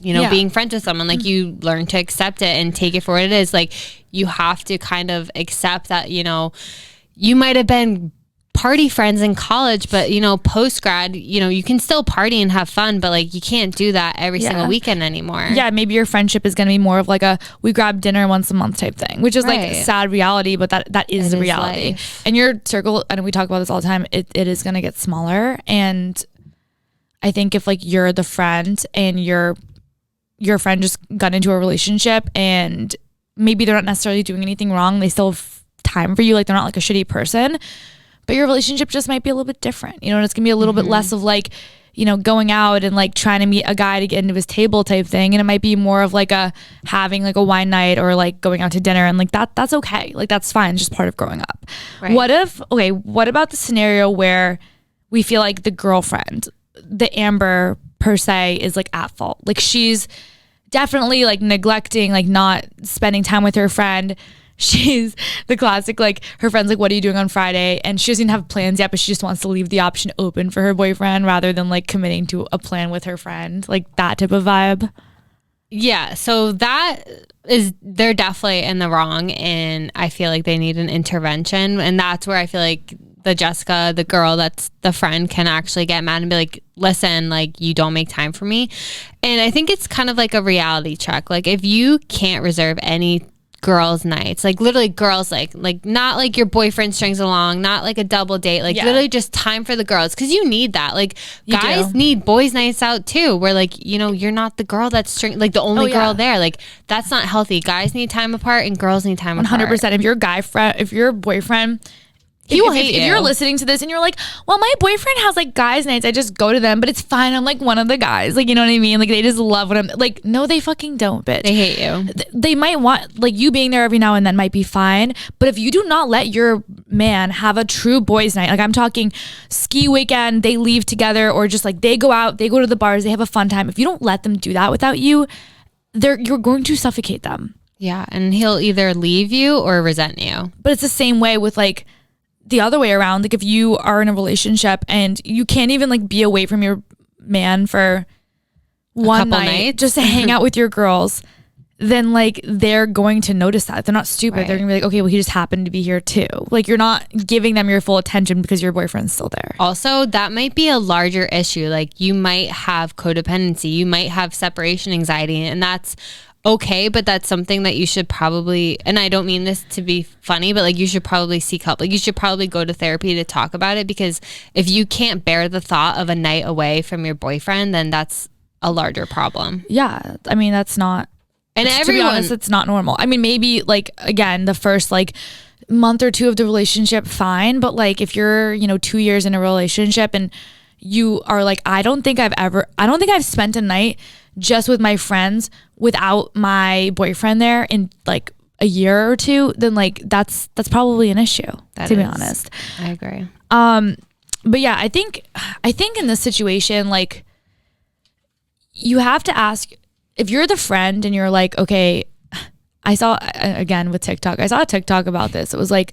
being friends with someone. Like, you learn to accept it and take it for what it is. Like, you have to kind of accept that, you might have been party friends in college, but post grad, you can still party and have fun, but like, you can't do that every single weekend anymore. Yeah, maybe your friendship is going to be more of like a we grab dinner once a month type thing, which is like a sad reality, but that is the reality. And your circle, and we talk about this all the time, it is going to get smaller. And I think if like you're the friend and your friend just got into a relationship and maybe they're not necessarily doing anything wrong, they still have time for you, like they're not like a shitty person, but your relationship just might be a little bit different, and it's gonna be a little bit less of like, going out and like trying to meet a guy to get into his table type thing. And it might be more of like having like a wine night or like going out to dinner, and like that's okay. Like, that's fine. It's just part of growing up. Right. What about the scenario where we feel like the girlfriend, the Amber per se, is like at fault? Like, she's definitely like neglecting, like not spending time with her friend. She's the classic, like, her friend's like, what are you doing on Friday? And she doesn't even have plans yet, but she just wants to leave the option open for her boyfriend rather than like committing to a plan with her friend, like that type of vibe. Yeah, so they're definitely in the wrong, and I feel like they need an intervention. And that's where I feel like the Jessica, the girl that's the friend, can actually get mad and be like, listen, like, you don't make time for me. And I think it's kind of like a reality check. Like, if you can't reserve any girls' nights, like literally girls, like not like your boyfriend strings along, not like a double date, like literally just time for the girls, because you need that. Like, guys need boys' nights out too, where like, you're not the girl that's like the only girl there. Like, that's not healthy. Guys need time apart and girls need time 100%. Apart. 100%. If your boyfriend, if you're listening to this and you're like, well, my boyfriend has like guys' nights, I just go to them, but it's fine, I'm like one of the guys, like, you know what I mean? Like, they just love what I'm like. No, they fucking don't, bitch. They hate you. They might want, like, you being there every now and then might be fine, but if you do not let your man have a true boys' night, like I'm talking ski weekend, they leave together, or just like they go out, they go to the bars, they have a fun time. If you don't let them do that without you, you're going to suffocate them. Yeah, and he'll either leave you or resent you. But it's the same way with like the other way around. Like, if you are in a relationship and you can't even like be away from your man for one night just to hang out with your girls, then like they're going to notice that. They're not stupid. Right. They're gonna be like, okay, well, he just happened to be here too. Like, you're not giving them your full attention because your boyfriend's still there. Also, that might be a larger issue. Like, you might have codependency, you might have separation anxiety, and that's okay, but that's something that you should probably, and I don't mean this to be funny, but like, you should probably seek help. Like, you should probably go to therapy to talk about it, because if you can't bear the thought of a night away from your boyfriend, then that's a larger problem. Yeah, I mean, that's not, and to be honest, it's not normal. I mean, maybe like, again, the first like month or two of the relationship, fine, but like, if you're 2 years in a relationship and you are like, I don't think I've spent a night just with my friends without my boyfriend there in like a year or two, then like that's probably an issue, to be honest. I agree. But yeah, I think in this situation, like, you have to ask, if you're the friend and you're like, okay, I saw, again with TikTok, I saw a TikTok about this. It was like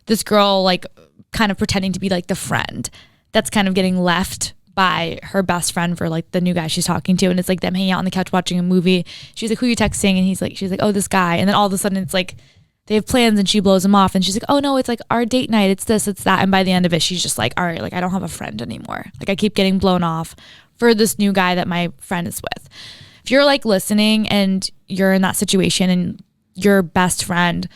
this girl like kind of pretending to be like the friend that's kind of getting left by her best friend for like the new guy she's talking to, and it's like them hanging out on the couch watching a movie. She's like, who are you texting? And she's like, oh, this guy. And then all of a sudden it's like they have plans and she blows him off, and she's like, oh no, it's like our date night, it's this, it's that. And by the end of it, she's just like, all right, like, I don't have a friend anymore. Like, I keep getting blown off for this new guy that my friend is with. If you're like listening and you're in that situation and your best friend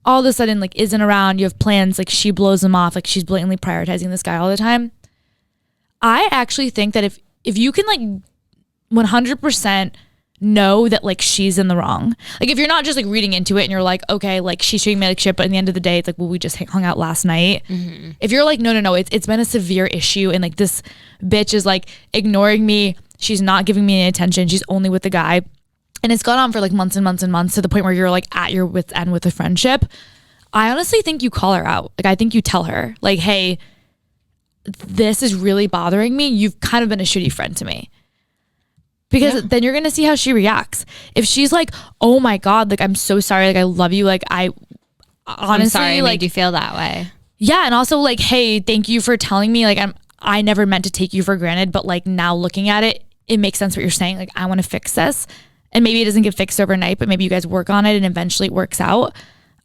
all of a sudden like isn't around, you have plans, like she blows him off, like she's blatantly prioritizing this guy all the time, I actually think that if you can like 100% know that like she's in the wrong, like if you're not just like reading into it and you're like, okay, like she's treating me like shit, but in the end of the day it's like, well, we just hung out last night. Mm-hmm. If you're like, no, it's been a severe issue and like this bitch is like ignoring me, she's not giving me any attention, she's only with the guy, and it's gone on for like months and months and months to the point where you're like at your wit's end with a friendship, I honestly think you call her out. Like, I think you tell her like, hey, this is really bothering me. You've kind of been a shitty friend to me. Because then you're going to see how she reacts. If she's like, oh my God, like, I'm so sorry. Like, I love you. Like, I honestly, I'm sorry I like, made you feel that way. Yeah. And also like, hey, thank you for telling me. Like, I never meant to take you for granted, but like now looking at it, it makes sense what you're saying. Like, I want to fix this. And maybe it doesn't get fixed overnight, but maybe you guys work on it and eventually it works out.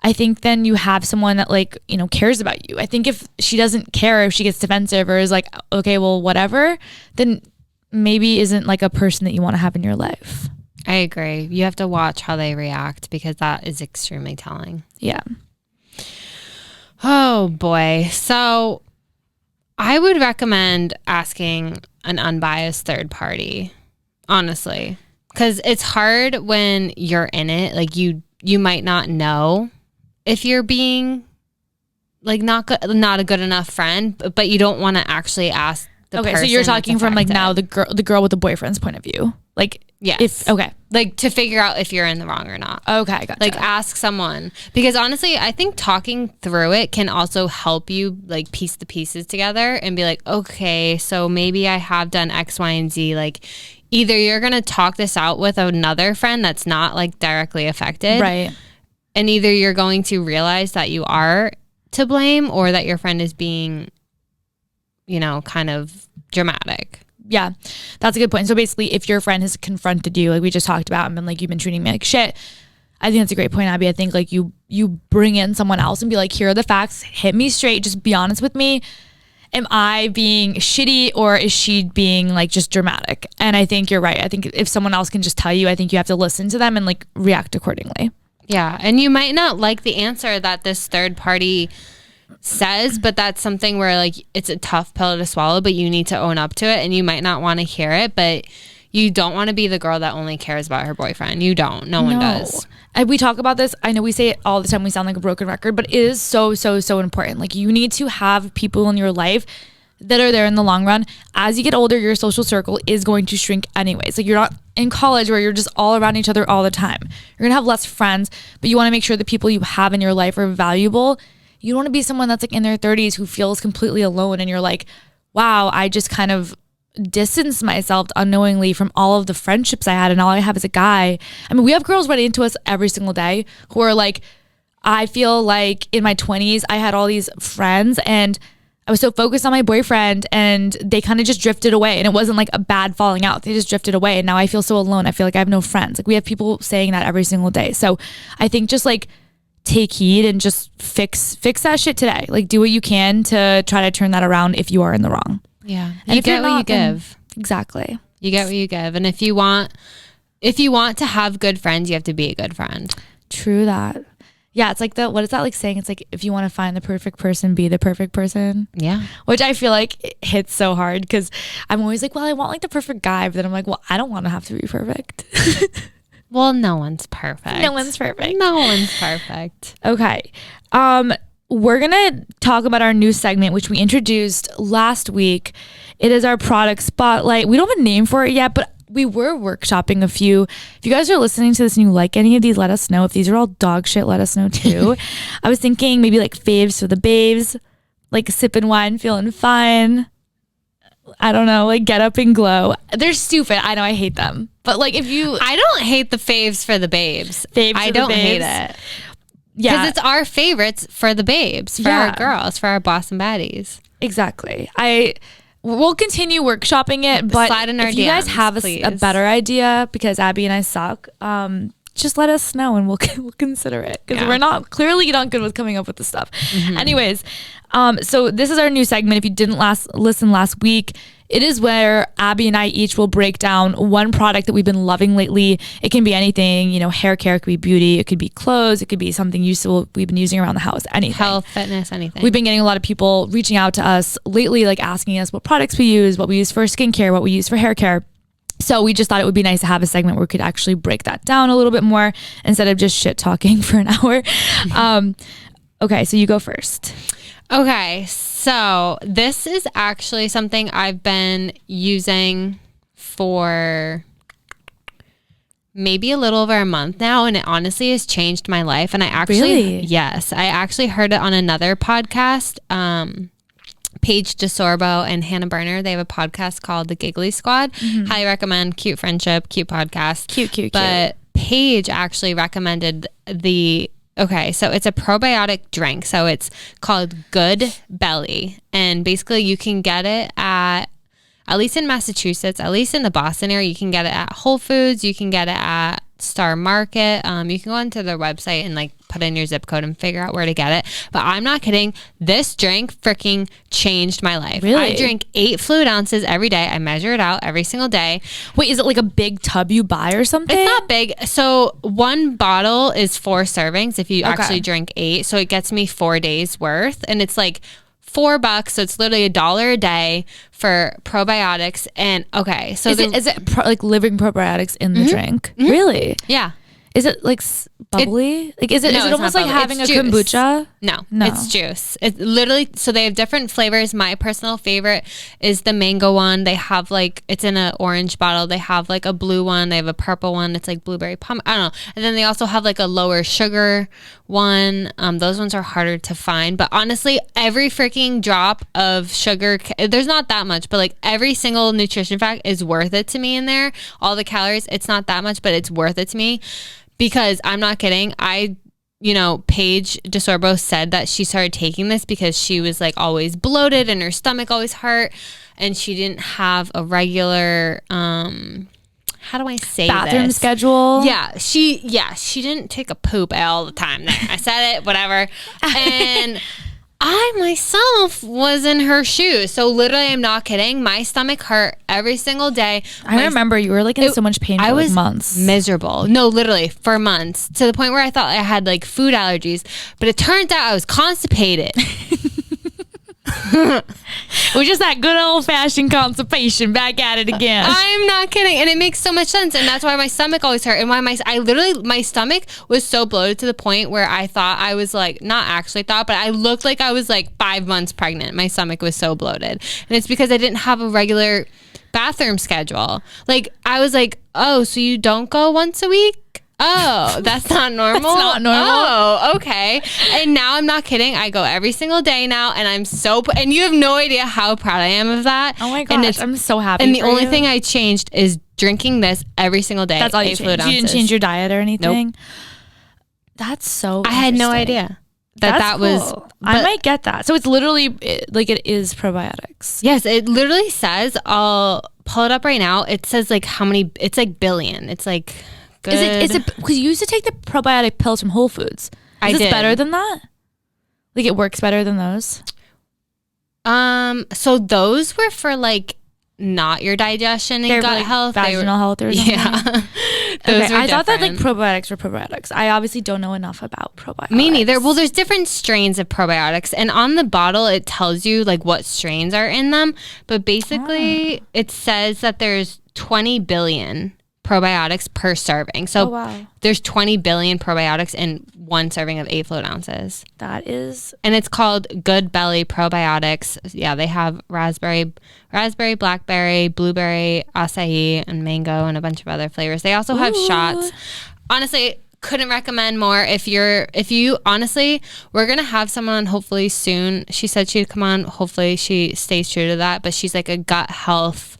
I think then you have someone that like, you know, cares about you. I think if she doesn't care, if she gets defensive or is like, okay, well, whatever, then maybe isn't like a person that you want to have in your life. I agree. You have to watch how they react because that is extremely telling. Yeah. Oh boy. So I would recommend asking an unbiased third party, honestly, because it's hard when you're in it. Like you might not know if you're being like not a good enough friend, but you don't want to actually ask the person. Okay, so you're talking from like now the girl with the boyfriend's point of view. Like, yes. Okay. Like to figure out if you're in the wrong or not. Okay, gotcha. Like ask someone, because honestly, I think talking through it can also help you like piece the pieces together and be like, okay, so maybe I have done X, Y, and Z. Like either you're going to talk this out with another friend that's not like directly affected. Right. And either you're going to realize that you are to blame or that your friend is being, you know, kind of dramatic. Yeah, that's a good point. So basically, if your friend has confronted you, like we just talked about, and been like, you've been treating me like shit, I think that's a great point, Abby. I think like you bring in someone else and be like, here are the facts, hit me straight, just be honest with me. Am I being shitty or is she being like just dramatic? And I think you're right. I think if someone else can just tell you, I think you have to listen to them and like react accordingly. Yeah, and you might not like the answer that this third party says, but that's something where like it's a tough pill to swallow, but you need to own up to it, and you might not want to hear it, but you don't want to be the girl that only cares about her boyfriend. You don't. No one does. And we talk about this. I know we say it all the time. We sound like a broken record, but it is so, so, so important. Like you need to have people in your life that are there in the long run. As you get older, your social circle is going to shrink anyways. Like you're not in college where you're just all around each other all the time. You're going to have less friends, but you want to make sure the people you have in your life are valuable. You don't want to be someone that's like in their 30s who feels completely alone and you're like, wow, I just kind of distanced myself unknowingly from all of the friendships I had and all I have is a guy. I mean, we have girls running into us every single day who are like, I feel like in my 20s, I had all these friends and I was so focused on my boyfriend and they kind of just drifted away, and it wasn't like a bad falling out. They just drifted away and now I feel so alone. I feel like I have no friends. Like we have people saying that every single day. So I think just like take heed and just fix that shit today. Like do what you can to try to turn that around if you are in the wrong. Yeah. And you get what you give. Exactly. You get what you give. And if you want to have good friends, you have to be a good friend. True that. Yeah, it's like what is that like saying? It's like if you want to find the perfect person, be the perfect person. Yeah. Which I feel like it hits so hard because I'm always like, well, I want like the perfect guy, but then I'm like, well, I don't want to have to be perfect. Well, no one's perfect. No one's perfect. No one's perfect. Okay. We're going to talk about our new segment, which we introduced last week. It is our product spotlight. We don't have a name for it yet, but we were workshopping a few. If you guys are listening to this and you like any of these, let us know. If these are all dog shit, let us know too. I was thinking maybe like faves for the babes, like sipping wine, feeling fine. I don't know, like get up and glow. They're stupid. I know, I hate them. But like I don't hate the faves for the babes. I don't hate it. Yeah. Because it's our favorites for the babes, for our girls, for our Boston baddies. Exactly. We'll continue workshopping it, but slide in our if you guys have a better idea, because Abby and I suck, just let us know and we'll consider it, because we're not good with coming up with the stuff. Mm-hmm. Anyways, so this is our new segment. If you didn't listen last week, it is where Abby and I each will break down one product that we've been loving lately. It can be anything, hair care, it could be beauty, it could be clothes, it could be something useful we've been using around the house, anything. Health, fitness, anything. We've been getting a lot of people reaching out to us lately, like asking us what products we use, what we use for skincare, what we use for hair care. So we just thought it would be nice to have a segment where we could actually break that down a little bit more instead of just shit talking for an hour. Okay, so you go first. Okay, so this is actually something I've been using for maybe a little over a month now, and it honestly has changed my life. And I actually, yes, I actually heard it on another podcast. Paige DeSorbo and Hannah Berner, they have a podcast called The Giggly Squad. Mm-hmm. Highly recommend. Cute friendship, cute podcast. Cute. But Paige actually recommended the Okay, so it's a probiotic drink. So it's called Good Belly. And basically you can get it at least in Massachusetts, at least in the Boston area, you can get it at Whole Foods. You can get it at Star Market. You can go onto their website and like put in your zip code and figure out where to get it. But I'm not kidding. This drink freaking changed my life. Really? I drink 8 fluid ounces every day. I measure it out every single day. Wait, is it like a big tub you buy or something? It's not big. So one bottle is 4 servings if you actually drink 8. So it gets me 4 days worth. And it's like $4, so it's literally $1 a day for probiotics. And okay, so is it like living probiotics in the drink? Mm-hmm. Really? Yeah. Is it like bubbly? Is it almost like having a kombucha? No, it's juice. It's literally, so they have different flavors. My personal favorite is the mango one. They have like, it's in an orange bottle. They have like a blue one. They have a purple one. It's like blueberry pom. I don't know. And then they also have like a lower sugar one. Those ones are harder to find. But honestly, every freaking drop of sugar, there's not that much, but like every single nutrition fact is worth it to me in there. All the calories, it's not that much, but it's worth it to me. Because I'm not kidding. Paige DeSorbo said that she started taking this because she was like always bloated and her stomach always hurt. And she didn't have a regular, how do I say bathroom schedule? Yeah. She didn't take a poop all the time. There, I said it, whatever. And I myself was in her shoes. So literally, I'm not kidding. My stomach hurt every single day. I remember you were like in so much pain for months. Miserable. No, literally for months, to the point where I thought I had like food allergies. But it turns out I was constipated. We're just that good old fashioned constipation, back at it again. I'm not kidding. And it makes so much sense. And that's why my stomach always hurt. And why my stomach was so bloated to the point where I thought I was like, not actually thought, but I looked like I was like 5 months pregnant. My stomach was so bloated. And it's because I didn't have a regular bathroom schedule. Like I was like, oh, so you don't go once a week? Oh, that's not normal? That's not normal. Oh, okay. And now I'm not kidding. I go every single day now, and I'm so... And you have no idea how proud I am of that. Oh my gosh, I'm so happy And the only thing I changed is drinking this every single day. That's all you changed. You didn't change your diet or anything? Nope. That's so I had no idea that cool. was... I might get that. So it's literally like it is probiotics. Yes, it literally says, I'll pull it up right now. It says like how many... It's like billion. It's like... Is it because you used to take the probiotic pills from Whole Foods? Is this better than that? Like it works better than those? So those were for like not your digestion and gut health, vaginal health or something. Yeah. I thought that like probiotics were probiotics. I obviously don't know enough about probiotics. Me neither. Well, there's different strains of probiotics, and on the bottle it tells you like what strains are in them. But basically, it says that there's 20 billion probiotics per serving. So there's 20 billion probiotics in one serving of 8 fluid ounces. That is... And it's called Good Belly Probiotics. Yeah, they have raspberry, blackberry, blueberry, acai, and mango, and a bunch of other flavors. They also have shots. Honestly, couldn't recommend more. If you honestly, we're going to have someone on hopefully soon. She said she'd come on. Hopefully she stays true to that. But she's like a gut health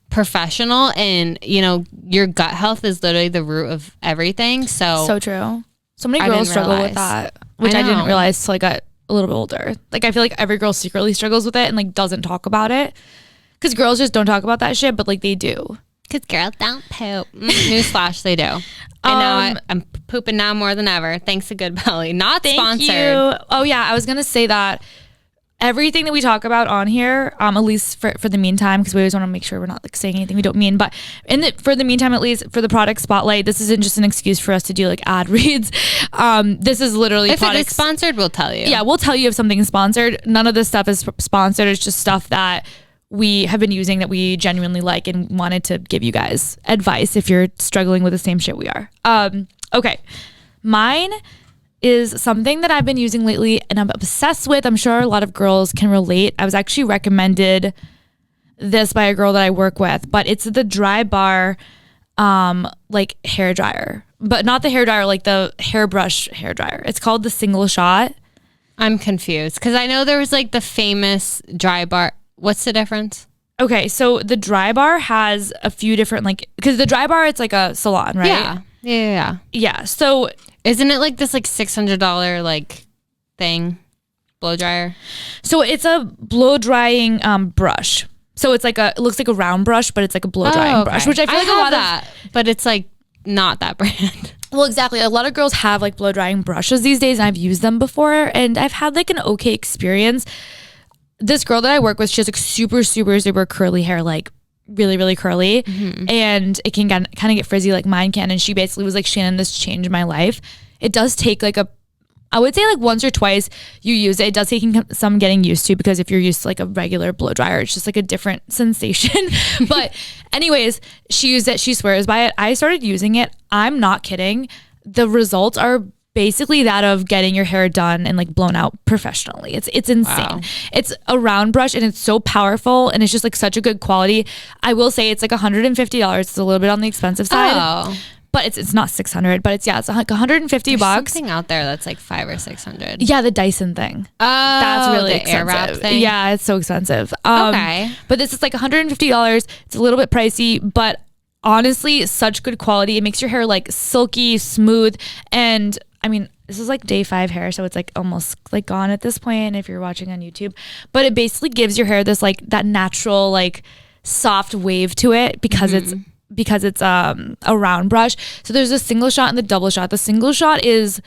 professional, and your gut health is literally the root of everything. So true. So many girls struggle with that, which I didn't realize till I got a little bit older. Like I feel like every girl secretly struggles with it and like doesn't talk about it, because girls just don't talk about that shit, but like they do. Because girls don't poop. Newsflash, they do. And now I'm pooping now more than ever, thanks to Good Belly. Not sponsored. You. Oh yeah, I was gonna say that everything that we talk about on here, at least for the meantime, because we always want to make sure we're not like saying anything we don't mean, but for the meantime, at least for the product spotlight, this isn't just an excuse for us to do like ad reads. This is literally if it is sponsored, we'll tell you. Yeah, we'll tell you if something is sponsored. None of this stuff is sponsored. It's just stuff that we have been using that we genuinely like and wanted to give you guys advice if you're struggling with the same shit we are. Okay, mine is something that I've been using lately and I'm obsessed with. I'm sure a lot of girls can relate. I was actually recommended this by a girl that I work with, but it's the Dry Bar like hair dryer, but not the hair dryer, like the hairbrush hair dryer. It's called the Single Shot. I'm confused because I know there was like the famous Dry Bar. What's the difference? Okay, so the Dry Bar has a few different, like, because the Dry Bar, it's like a salon, right? Yeah. Yeah. So Isn't it like this like $600 like thing? Blow dryer? So it's a blow drying brush. So it's like it looks like a round brush, but it's like a blow drying brush, which I feel like a lot of, but it's like not that brand. Well, exactly. A lot of girls have like blow drying brushes these days, and I've used them before, and I've had like an okay experience. This girl that I work with, she has like super, super, super curly hair, like really, really curly, and it can kind of get frizzy like mine can. And she basically was like, Shannen, this changed my life. It does take like I would say like once or twice you use it. It does take some getting used to, because if you're used to like a regular blow dryer, it's just like a different sensation. But anyways, she used it. She swears by it. I started using it. I'm not kidding. The results are basically that of getting your hair done and like blown out professionally. It's insane. Wow. It's a round brush and it's so powerful, and it's just like such a good quality. I will say it's like $150. It's a little bit on the expensive side. Oh. But it's not 600, but it's like 150 There's bucks. Something out there that's like 500 or 600. Yeah, the Dyson thing. Oh, that's really the expensive. air wrap thing. Yeah, it's so expensive. Okay, but this is like $150. It's a little bit pricey, but honestly, such good quality. It makes your hair like silky, smooth, and I mean, this is like day 5 hair, so it's like almost like gone at this point if you're watching on YouTube. But it basically gives your hair this like that natural like soft wave to it, because it's a round brush. So there's a single shot and the double shot. The single shot is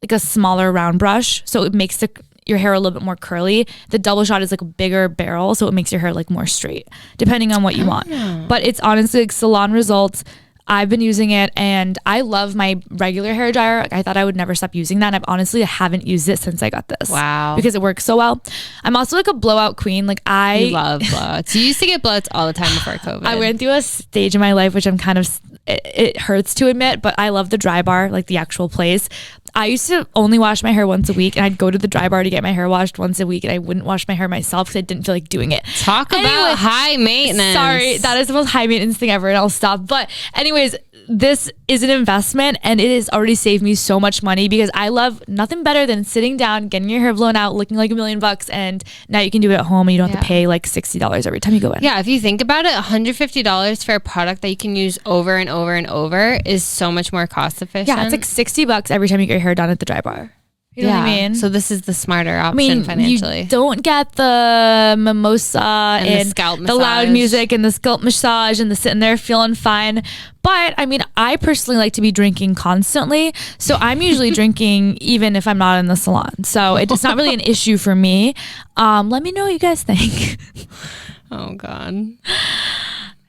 like a smaller round brush, so it makes your hair a little bit more curly. The double shot is like a bigger barrel, so it makes your hair like more straight, depending on what you want. But it's honestly like salon results. I've been using it, and I love my regular hair dryer. Like, I thought I would never stop using that, and I haven't used it since I got this. Wow. Because it works so well. I'm also like a blowout queen. Like You love blowouts. You used to get blowouts all the time before COVID. I went through a stage in my life, which I'm kind of, it hurts to admit, but I love the dry bar, like the actual place. I used to only wash my hair once a week, and I'd go to the dry bar to get my hair washed once a week, and I wouldn't wash my hair myself because I didn't feel like doing it. Talk about high maintenance. Sorry, that is the most high maintenance thing ever, and I'll stop. But anyways, this is an investment, and it has already saved me so much money, because I love nothing better than sitting down, getting your hair blown out, looking like $1 million, and now you can do it at home, and you don't have to pay like $60 every time you go in. Yeah, if you think about it, $150 for a product that you can use over and over and over is so much more cost efficient. Yeah, it's like $60 every time you get your hair done at the dry bar. You know what I mean? So this is the smarter option financially. You don't get the mimosa and the scalp massage, the loud music and the scalp massage and the sitting there feeling fine. But I mean, I personally like to be drinking constantly. So I'm usually drinking even if I'm not in the salon. So it's not really an issue for me. Let me know what you guys think. Oh God.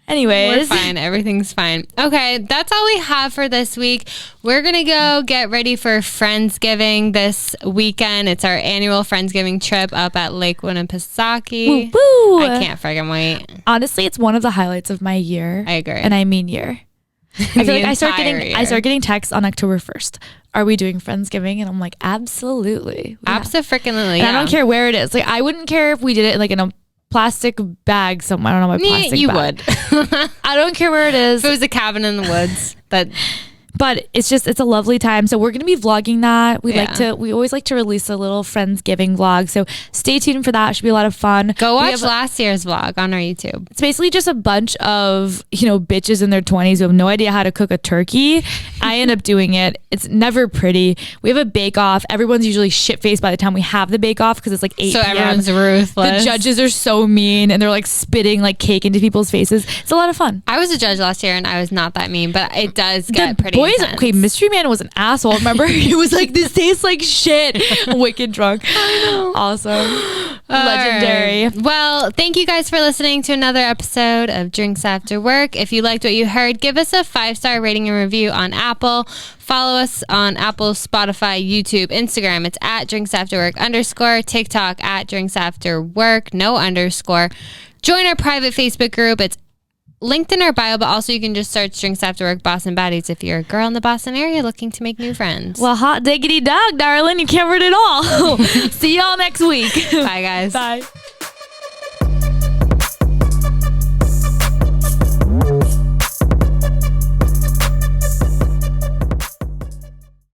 Anyways, we're fine. Everything's fine. Okay, that's all we have for this week. We're gonna go get ready for Friendsgiving this weekend. It's our annual Friendsgiving trip up at Lake Winnipesaukee. Woo! I can't friggin' wait. Honestly, it's one of the highlights of my year. I agree, and I mean year. I feel like I start getting texts on October 1st. Are we doing Friendsgiving? And I'm like, absolutely, absolutely. I don't care where it is. Like, I wouldn't care if we did it like in a plastic bag somewhere. I don't know what plastic you bag. would. I don't care where it is. If it was a cabin in the woods, but it's a lovely time. So we're going to be vlogging that. We always like to release a little Friendsgiving vlog. So stay tuned for that. It should be a lot of fun. Go watch last year's vlog on our YouTube. It's basically just a bunch of, bitches in their 20s who have no idea how to cook a turkey. I end up doing it. It's never pretty. We have a bake off. Everyone's usually shit faced by the time we have the bake off because it's like 8 so p.m. everyone's ruthless. The judges are so mean and they're like spitting like cake into people's faces. It's a lot of fun. I was a judge last year and I was not that mean, but it does get pretty intense. Okay, Mystery Man was an asshole. Remember? He was like, this tastes like shit. Wicked drunk. I know. Awesome. Legendary. Right. Well, thank you guys for listening to another episode of Drinks After Work. If you liked what you heard, give us a 5-star rating and review on Apple. Follow us on Apple, Spotify, YouTube, Instagram. It's at @drinksafterwork_. TikTok at @drinksafterwork, no underscore. Join our private Facebook group. It's linked in our bio, but also you can just search Drinks After Work Boston Baddies if you're a girl in the Boston area looking to make new friends. Well, hot diggity dog, darling. You covered it all. See y'all next week. Bye, guys. Bye.